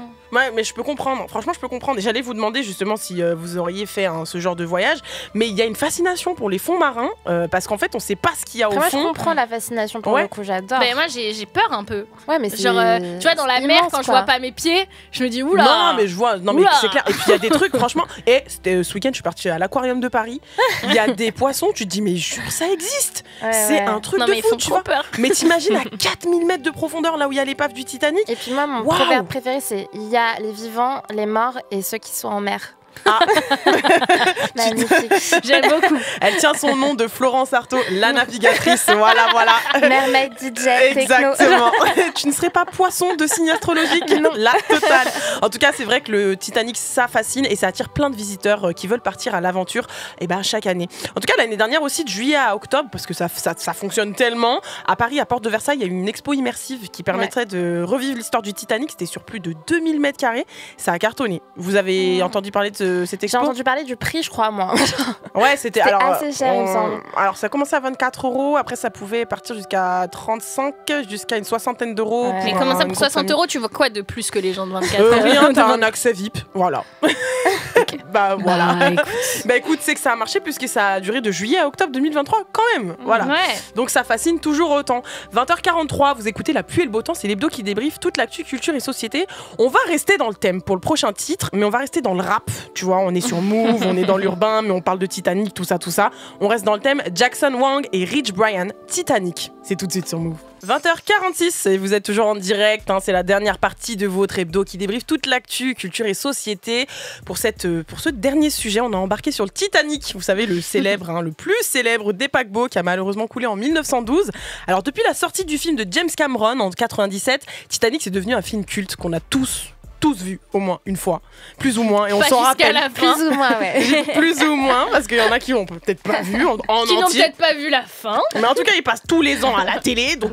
mais je peux comprendre. Franchement, je peux comprendre. Et j'allais vous demander justement si vous auriez fait ce genre de voyage. Mais il y a une fascination pour les fonds marins parce qu'en fait, on sait pas ce qu'il y a au fond. Moi, je comprends la fascination pour le coup, j'adore. Moi, j'ai peur un peu. Ouais, mais genre, tu vois, dans la mer, quand je vois pas mes pieds, je me dis oula. Non, mais je vois. Non, mais c'est clair. Et puis il y a des trucs, franchement. Et c'était ce week-end, je suis partie à l'aquarium de Paris. Il y a des poissons. Tu te dis, mais jure, ça existe. C'est un truc de fou, tu vois. Mais t'imagines à 4000 mètres de profondeur, là où il y a l'épave du Titanic. Et puis moi, mon proverbe préféré, c'est il y a les vivants, les morts et ceux qui sont en mer. Magnifique. J'aime beaucoup. Elle tient son nom de Florence Artaud, la navigatrice. Voilà. Mermaid DJ. Exactement. Tu ne serais pas poisson de signe astrologique? Non. La totale. En tout cas, c'est vrai que le Titanic, ça fascine et ça attire plein de visiteurs qui veulent partir à l'aventure chaque année. En tout cas, l'année dernière aussi, de juillet à octobre, parce que ça fonctionne tellement. À Paris, à Porte de Versailles, il y a eu une expo immersive qui permettrait de revivre l'histoire du Titanic. C'était sur plus de 2000 mètres carrés. Ça a cartonné. Vous avez entendu parler de cette expo? J'ai entendu parler du prix, je crois, moi. Ouais, c'était assez cher, il me semble. Alors, ça commençait à 24 €. Après, ça pouvait partir jusqu'à 35, jusqu'à une soixantaine d'euros. Mais comment ça, pour 60 €, tu vois quoi de plus que les gens de 24 Rien, t'as un accès VIP. Voilà. Ok. Bah voilà. Bah écoute, c'est que ça a marché puisque ça a duré de juillet à octobre 2023 quand même. Voilà. Ouais. Donc ça fascine toujours autant. 20h43, vous écoutez La pluie et le beau temps, c'est l'hebdo qui débriefe toute l'actu culture et société. On va rester dans le thème pour le prochain titre, mais on va rester dans le rap. Tu vois, on est sur Move, on est dans l'urbain, mais on parle de Titanic, tout ça. On reste dans le thème Jackson Wang et Rich Brian, Titanic. C'est tout de suite sur Move. 20h46 et vous êtes toujours en direct, c'est la dernière partie de votre hebdo qui débriefe toute l'actu, culture et société. Pour ce dernier sujet, on a embarqué sur le Titanic, vous savez, le célèbre, le plus célèbre des paquebots qui a malheureusement coulé en 1912. Alors depuis la sortie du film de James Cameron en 97, Titanic c'est devenu un film culte qu'on a tous vu au moins une fois, plus ou moins, et on s'en rappelle. Plus ou moins, ouais. Plus ou moins, parce qu'il y en a qui n'ont peut-être pas vu en qui n'ont entier. peut-être pas vu la fin. Mais en tout cas, il passe tous les ans à la télé, donc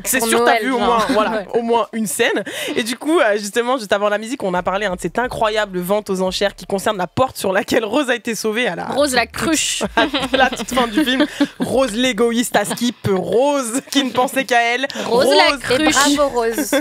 c'est sûr que t'as vu au moins une scène. Et du coup, justement, juste avant la musique, on a parlé de cette incroyable vente aux enchères qui concerne la porte sur laquelle Rose a été sauvée à la Rose la cruche. À la toute fin du film. Rose l'égoïste à skip, Rose qui ne pensait qu'à elle. Rose la cruche. Et bravo Rose.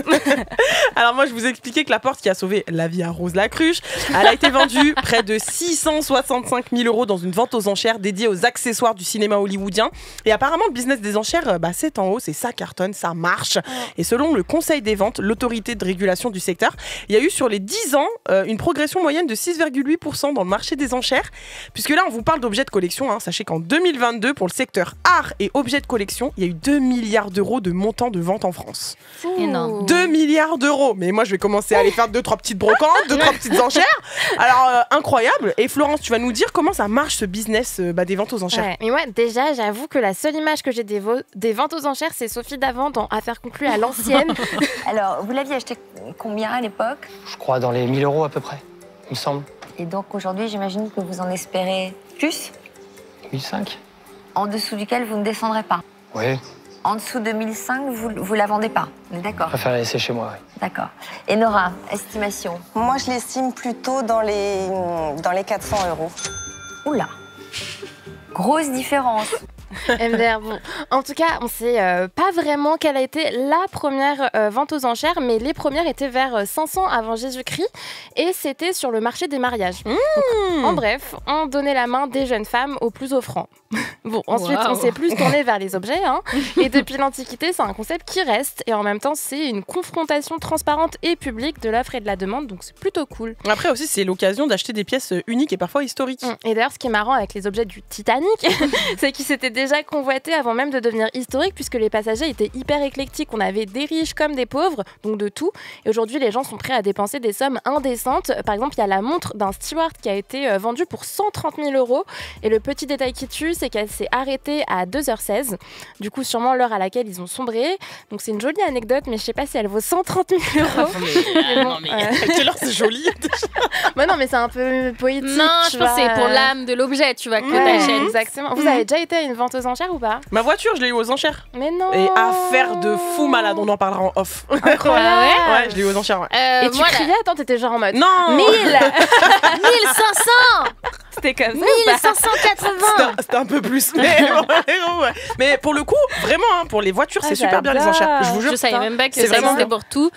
Alors moi, je vous ai expliqué que la porte qui a sauvé la vie à Rose la cruche, elle a été vendue près de 665 000 € dans une vente aux enchères dédiée aux accessoires du cinéma hollywoodien. Et apparemment, le business des enchères, c'est en hausse et ça cartonne, ça marche. Et selon le Conseil des ventes, l'autorité de régulation du secteur, il y a eu sur les 10 ans une progression moyenne de 6,8% dans le marché des enchères. Puisque là, on vous parle d'objets de collection. Sachez qu'en 2022, pour le secteur art et objets de collection, il y a eu 2 milliards d'euros de montant de vente en France. Énorme. 2 milliards d'euros. Mais moi, je vais commencer à aller faire 2-3 petites brocantes, 2-3 petites enchères. Alors, incroyable. Et Florence, tu vas nous dire comment ça marche ce business des ventes aux enchères. Ouais, mais moi, déjà, j'avoue que la seule image que j'ai des ventes aux enchères, c'est Sophie Davant dans Affaires conclues à l'ancienne. Alors, vous l'aviez acheté combien à l'époque? Je crois dans les 1000 € à peu près, il me semble. Et donc aujourd'hui, j'imagine que vous en espérez plus? 1005. En dessous duquel vous ne descendrez pas? Oui. En dessous de 1005, vous la vendez pas? On est d'accord? Je préfère la laisser chez moi, oui. D'accord. Et Nora, estimation? Moi, je l'estime plutôt dans les 400 €. Oula, grosse différence. MDR, bon. En tout cas, on sait pas vraiment quelle a été la première vente aux enchères, mais les premières étaient vers 500 avant Jésus-Christ et c'était sur le marché des mariages. Donc, en bref, on donnait la main des jeunes femmes aux plus offrants. Bon, ensuite, on s'est plus tourné vers les objets. Et depuis l'Antiquité, c'est un concept qui reste et en même temps, c'est une confrontation transparente et publique de l'offre et de la demande, donc c'est plutôt cool. Après aussi, c'est l'occasion d'acheter des pièces uniques et parfois historiques. Et d'ailleurs, ce qui est marrant avec les objets du Titanic, c'est qu'ils s'étaient déjà convoités avant même de devenir historiques puisque les passagers étaient hyper éclectiques. On avait des riches comme des pauvres, donc de tout. Et aujourd'hui, les gens sont prêts à dépenser des sommes indécentes. Par exemple, il y a la montre d'un steward qui a été vendue pour 130 000 € et le petit détail qui tue, c'est qu'elle s'est arrêtée à 2h16. Du coup, sûrement l'heure à laquelle ils ont sombré. Donc c'est une jolie anecdote, mais je sais pas si elle vaut 130 000 €. Quelle heure c'est joli. Bah non, mais c'est un peu poétique. Non, je pense que c'est pour l'âme de l'objet, tu vois, que t'achètes. Exactement. Vous avez déjà été à une vente aux enchères ou pas? Ma voiture, je l'ai eu aux enchères. Mais non. Et affaire de fou malade, on en parlera en off. Incroyable. Ouais, je l'ai eu aux enchères. Ouais. Et tu criais, attends, t'étais genre en mode non 1000 1500. C'était comme ça. 1580. C'était un peu plus. Mais pour le coup, vraiment, pour les voitures, c'est super bien les enchères. Je vous jure. Je savais même pas que ça existait pour tout.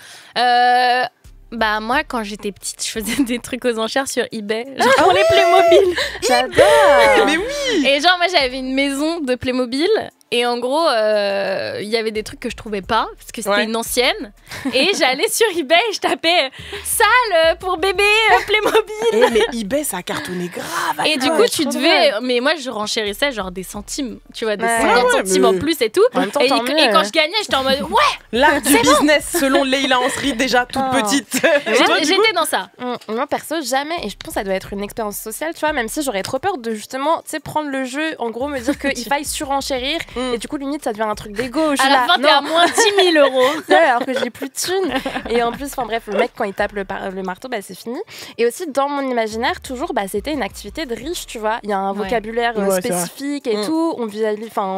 Bah moi quand j'étais petite je faisais des trucs aux enchères sur eBay genre pour les Playmobil. J'adore. Mais oui. Et genre moi j'avais une maison de Playmobil et en gros il y avait des trucs que je trouvais pas parce que c'était une ancienne et j'allais sur eBay et je tapais salle pour bébé Playmobil. Mais eBay ça a cartonné grave. Et du coup tu devais mais moi je renchérissais genre des centimes tu vois des 50 centimes en plus et tout même temps, et quand je gagnais j'étais en mode l'art du business selon Leila Ansri déjà toute petite. J'étais dans ça. Moi perso jamais et je pense que ça doit être une expérience sociale tu vois même si j'aurais trop peur de justement tu sais prendre le jeu en gros me dire qu'il faille surenchérir et du coup limite ça devient un truc d'égo. À la fin t'es à moins 10 000 €. Alors que j'ai plus de thunes et en plus enfin bref le mec quand il tape le marteau bah c'est fini. Et aussi dans mon imaginaire toujours bah c'était une activité de riche tu vois il y a un vocabulaire spécifique et tout on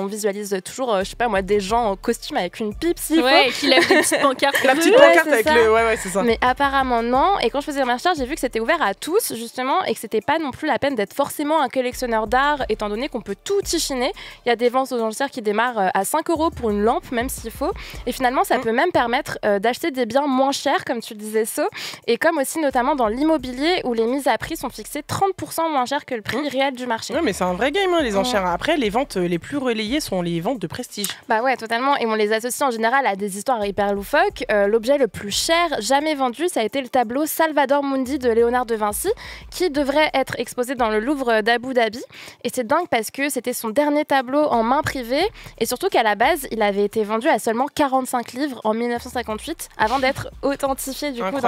visualise toujours je sais pas moi des gens en costume avec une pipe s'il faut qui lèvent des petites pancartes la petite pancarte avec le c'est ça. Mais apparemment non et quand je faisais ma recherche j'ai vu que c'était ouvert à tous justement et que c'était pas non plus la peine d'être forcément un collectionneur d'art étant donné qu'on peut tout y chiner. Il y a des ventes aux enchères enchères qui démarrent à 5 € pour une lampe, même s'il faut. Et finalement, ça peut même permettre d'acheter des biens moins chers, comme tu le disais, So. Et comme aussi notamment dans l'immobilier, où les mises à prix sont fixées 30% moins cher que le prix réel du marché. Ouais, mais c'est un vrai game, hein, les enchères. Après, les ventes les plus relayées sont les ventes de prestige. Bah ouais, totalement. Et on les associe en général à des histoires hyper loufoques. L'objet le plus cher jamais vendu, ça a été le tableau Salvador Mundi de Léonard de Vinci, qui devrait être exposé dans le Louvre d'Abu Dhabi. Et c'est dingue parce que c'était son dernier tableau en main privée, et surtout qu'à la base, il avait été vendu à seulement 45 livres en 1958, avant d'être authentifié du coup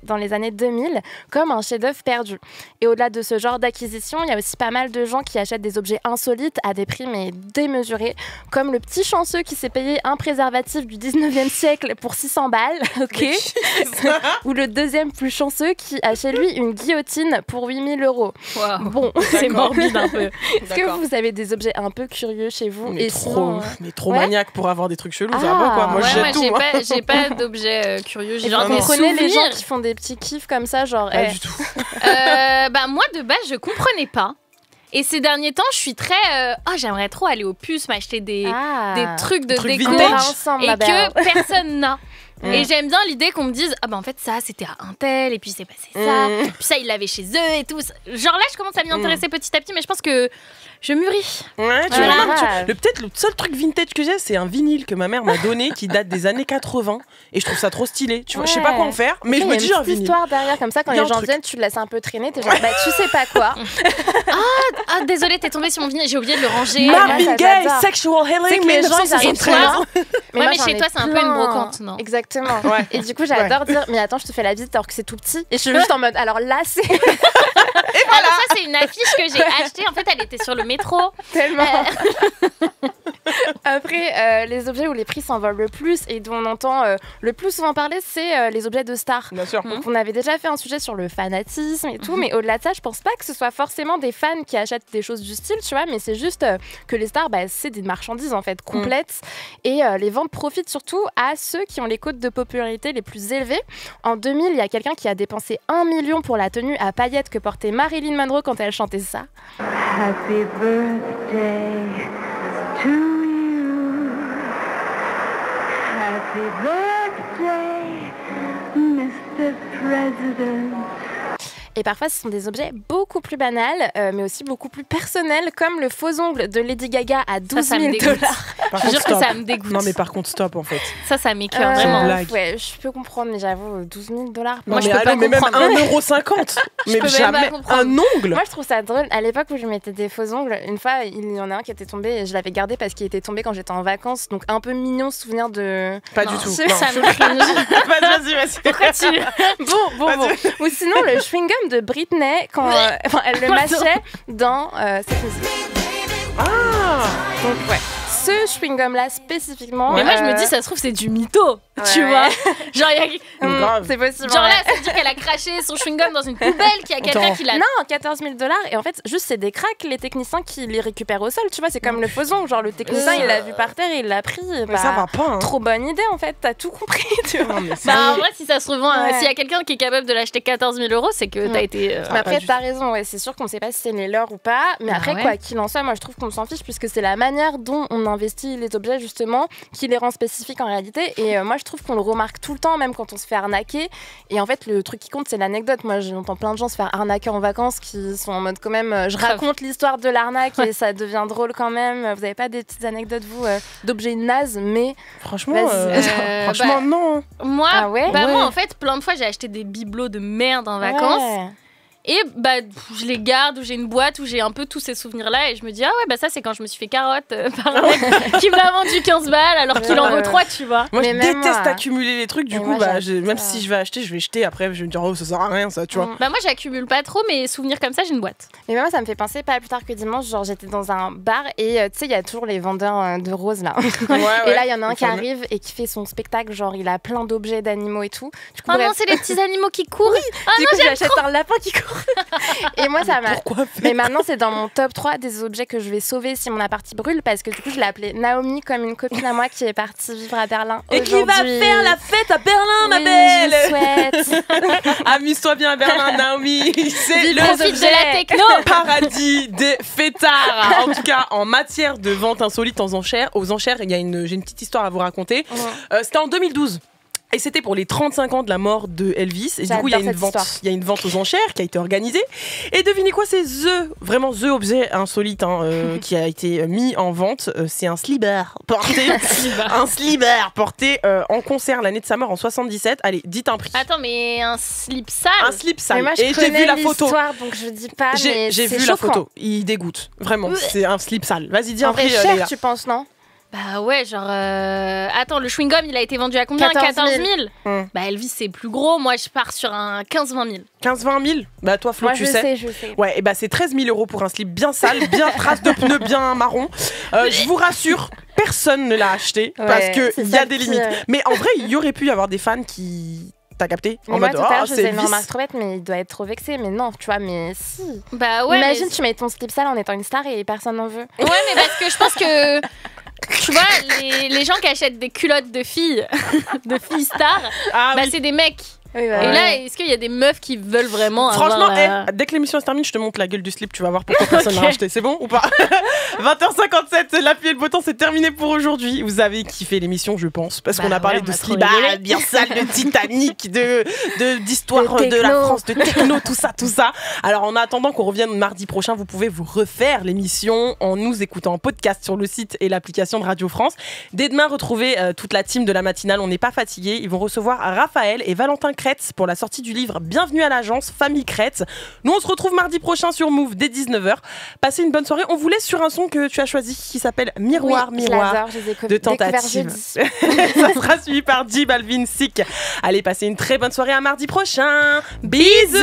dans les années 2000 comme un chef-d'œuvre perdu. Et au-delà de ce genre d'acquisition, il y a aussi pas mal de gens qui achètent des objets insolites à des prix mais démesurés, comme le petit chanceux qui s'est payé un préservatif du 19e siècle pour 600 balles, ok, ou le deuxième plus chanceux qui a chez lui une guillotine pour 8000 €. Wow. Bon, c'est morbide un peu. Est-ce que vous avez des objets un peu curieux chez vous? Mais trop maniaque pour avoir des trucs chelous, ça va quoi. Moi, j'ai pas d'objets curieux. J'ai genre, comprenez les gens qui font des petits kiffs comme ça, genre. Pas du tout. Moi, de base, je comprenais pas. Et ces derniers temps, je suis très... j'aimerais trop aller aux puces, m'acheter des trucs de déco ensemble, et que personne n'a. Et j'aime bien l'idée qu'on me dise en fait ça c'était à un tel et puis c'est passé ça, puis ça il l'avait chez eux et tout. Genre là je commence à m'y intéresser petit à petit, mais je pense que je mûris. Ouais, tu vois, peut-être le seul truc vintage que j'ai, c'est un vinyle que ma mère m'a donné qui date des années 80 et je trouve ça trop stylé. Tu vois, je sais pas quoi en faire, mais je me dis j'ai un vinyle. Il y a une histoire derrière comme ça, quand les gens viennent, tu le laisses un peu traîner, t'es genre tu sais pas quoi. Désolée, t'es tombée sur mon vinyle, j'ai oublié de le ranger. Marvin Gaye, Sexual Healing, les gens ils arrivent mais chez toi c'est un peu une brocante, non? Exactement. Et du coup j'adore dire mais attends, je te fais la visite alors que c'est tout petit, et je suis juste en mode alors là c'est et voilà. Alors ça c'est une affiche que j'ai achetée, en fait elle était sur le métro. Tellement. Après, les objets où les prix s'envolent le plus et dont on entend le plus souvent parler, c'est les objets de stars. Bien sûr. Donc, on avait déjà fait un sujet sur le fanatisme et tout, mais au-delà de ça, je pense pas que ce soit forcément des fans qui achètent des choses du style, tu vois, mais c'est juste que les stars, c'est des marchandises en fait complètes, et les ventes profitent surtout à ceux qui ont les cotes de popularité les plus élevées. En 2000, il y a quelqu'un qui a dépensé 1 million pour la tenue à paillettes que portait Marilyn Monroe quand elle chantait ça. Happy birthday to you. Happy birthday, Mr. President. Et parfois, ce sont des objets beaucoup plus banals, mais aussi beaucoup plus personnels, comme le faux ongle de Lady Gaga à 12 000 $. Je jure que ça me dégoûte. Non, mais par contre, stop en fait. Ça m'écoeure vraiment. Ouais, je peux comprendre, mais j'avoue, 12 000 $. Moi, je peux pas comprendre. Même 1,50 €. Mais jamais un ongle. Moi, je trouve ça drôle. À l'époque où je mettais des faux ongles, une fois, il y en a un qui était tombé et je l'avais gardé parce qu'il était tombé quand j'étais en vacances. Donc, un peu mignon souvenir de. Pas du tout. Ça me cringe. Vas-y. Pourquoi tu. Bon. Ou sinon, le chewing-gum de Britney quand elle le mâchait dans cette musique. Donc ouais, ce chewing-gum là spécifiquement. Mais moi je me dis ça se trouve c'est du mytho, tu vois. Genre c'est possible. Genre là ça se dit qu'elle a craché son chewing-gum dans une poubelle, qu'il y a quelqu'un qui l'a. Non, 14 000 $, et en fait juste c'est des cracks, les techniciens qui les récupèrent au sol, tu vois, c'est comme le faux ongle, genre le technicien il l'a vu par terre et il l'a pris. Mais ça va pas. Trop bonne idée en fait, t'as tout compris, tu vois. En vrai si ça se revend, s'il y a quelqu'un qui est capable de l'acheter 14 000 €, c'est que t'as été. Mais après t'as raison, c'est sûr qu'on sait pas si c'est les leurs ou pas, mais après quoi qu'il en soit, moi je trouve qu'on s'en fiche puisque c'est la manière dont on investit les objets justement qui les rend spécifiques en réalité, et moi je trouve qu'on le remarque tout le temps, même quand on se fait arnaquer, et en fait le truc qui compte c'est l'anecdote. Moi j'entends plein de gens se faire arnaquer en vacances qui sont en mode quand même je raconte l'histoire de l'arnaque et ça devient drôle quand même. Vous avez pas des petites anecdotes vous d'objets nazes? Mais franchement non. Moi moi en fait plein de fois j'ai acheté des bibelots de merde en vacances. Et je les garde, ou j'ai une boîte où j'ai un peu tous ces souvenirs-là, et je me dis, ça c'est quand je me suis fait carotte par un mec qui m'a vendu 15 balles alors qu'il en vaut 3, tu vois. Moi, je déteste accumuler les trucs, du coup, même si je vais acheter, je vais jeter, après je vais me dire, ça sert à rien, ça, tu vois. Moi, j'accumule pas trop, mais souvenirs comme ça, j'ai une boîte. Mais moi, ça me fait penser, pas plus tard que dimanche, genre j'étais dans un bar, et tu sais, il y a toujours les vendeurs de roses, là. Et là, il y en a un qui arrive et qui fait son spectacle, genre il a plein d'objets d'animaux et tout. Non, c'est les petits animaux qui courent. Du coup, j'achète un lapin qui court. Et moi, ça m'a. Mais maintenant, c'est dans mon top 3 des objets que je vais sauver si mon appart brûle, parce que du coup, je l'ai appelée Naomi, comme une copine à moi qui est partie vivre à Berlin. Et qui va faire la fête à Berlin, ma belle. Je souhaite. Amuse-toi bien à Berlin, Naomi. C'est le profite de la techno. Paradis des fêtards. En tout cas, en matière de vente insolite aux enchères, j'ai une petite histoire à vous raconter. C'était en 2012. Et c'était pour les 35 ans de la mort de Elvis. Et du coup, il y a une vente aux enchères qui a été organisée. Et devinez quoi, c'est vraiment the objet insolite qui a été mis en vente. C'est un slibard porté en concert l'année de sa mort en 77. Allez, dites un prix. Attends, mais un slip sale. Un slip sale. Mais moi, et j'ai vu la photo. Donc je dis pas. J'ai vu la photo. Il dégoûte. Vraiment, c'est un slip sale. Vas-y, dis un prix. En vrai, cher, tu penses, non? Bah ouais, genre... Attends, le chewing-gum, il a été vendu à combien? 14 000. Bah Elvis, c'est plus gros. Moi, je pars sur un 15-20 000. 15-20 000? Bah toi, Flo, tu sais. Je sais. Ouais, et bah c'est 13 000 € pour un slip bien sale, bien trace de pneus bien marron. Je vous rassure, personne ne l'a acheté parce qu'il y a des limites. Mais en vrai, il y aurait pu y avoir des fans qui... T'as capté? Mais moi, tout à l'heure, je faisais une remarque trop bête, mais il doit être trop vexé. Mais non, tu vois, mais si. Bah ouais. Imagine, tu mets ton slip sale en étant une star et personne n'en veut. Ouais, mais parce que je pense que... Tu vois, les gens qui achètent des culottes de filles stars, c'est des mecs. Oui, et là, est-ce qu'il y a des meufs qui veulent vraiment Franchement, avoir dès que l'émission se termine, je te montre la gueule du slip, tu vas voir pourquoi personne n'a acheté. C'est bon ou pas? 20h57, l'appui et le beau temps, c'est terminé pour aujourd'hui. Vous avez kiffé l'émission, je pense, parce qu'on a parlé de slip bien sale, de Titanic, d'histoire de la France, de techno, tout ça. Alors, en attendant qu'on revienne mardi prochain, vous pouvez vous refaire l'émission en nous écoutant en podcast sur le site et l'application de Radio France. Dès demain, retrouvez toute la team de la matinale. On n'est pas fatigués. Ils vont recevoir Raphaël et Valentin Crête pour la sortie du livre Bienvenue à l'agence, Famille Crête. Nous, on se retrouve mardi prochain sur Move dès 19h. Passez une bonne soirée. On vous laisse sur un son que tu as choisi qui s'appelle Miroir de Tentative. Ça sera suivi par J Balvin Sick. Allez, passez une très bonne soirée, à mardi prochain. Bisous.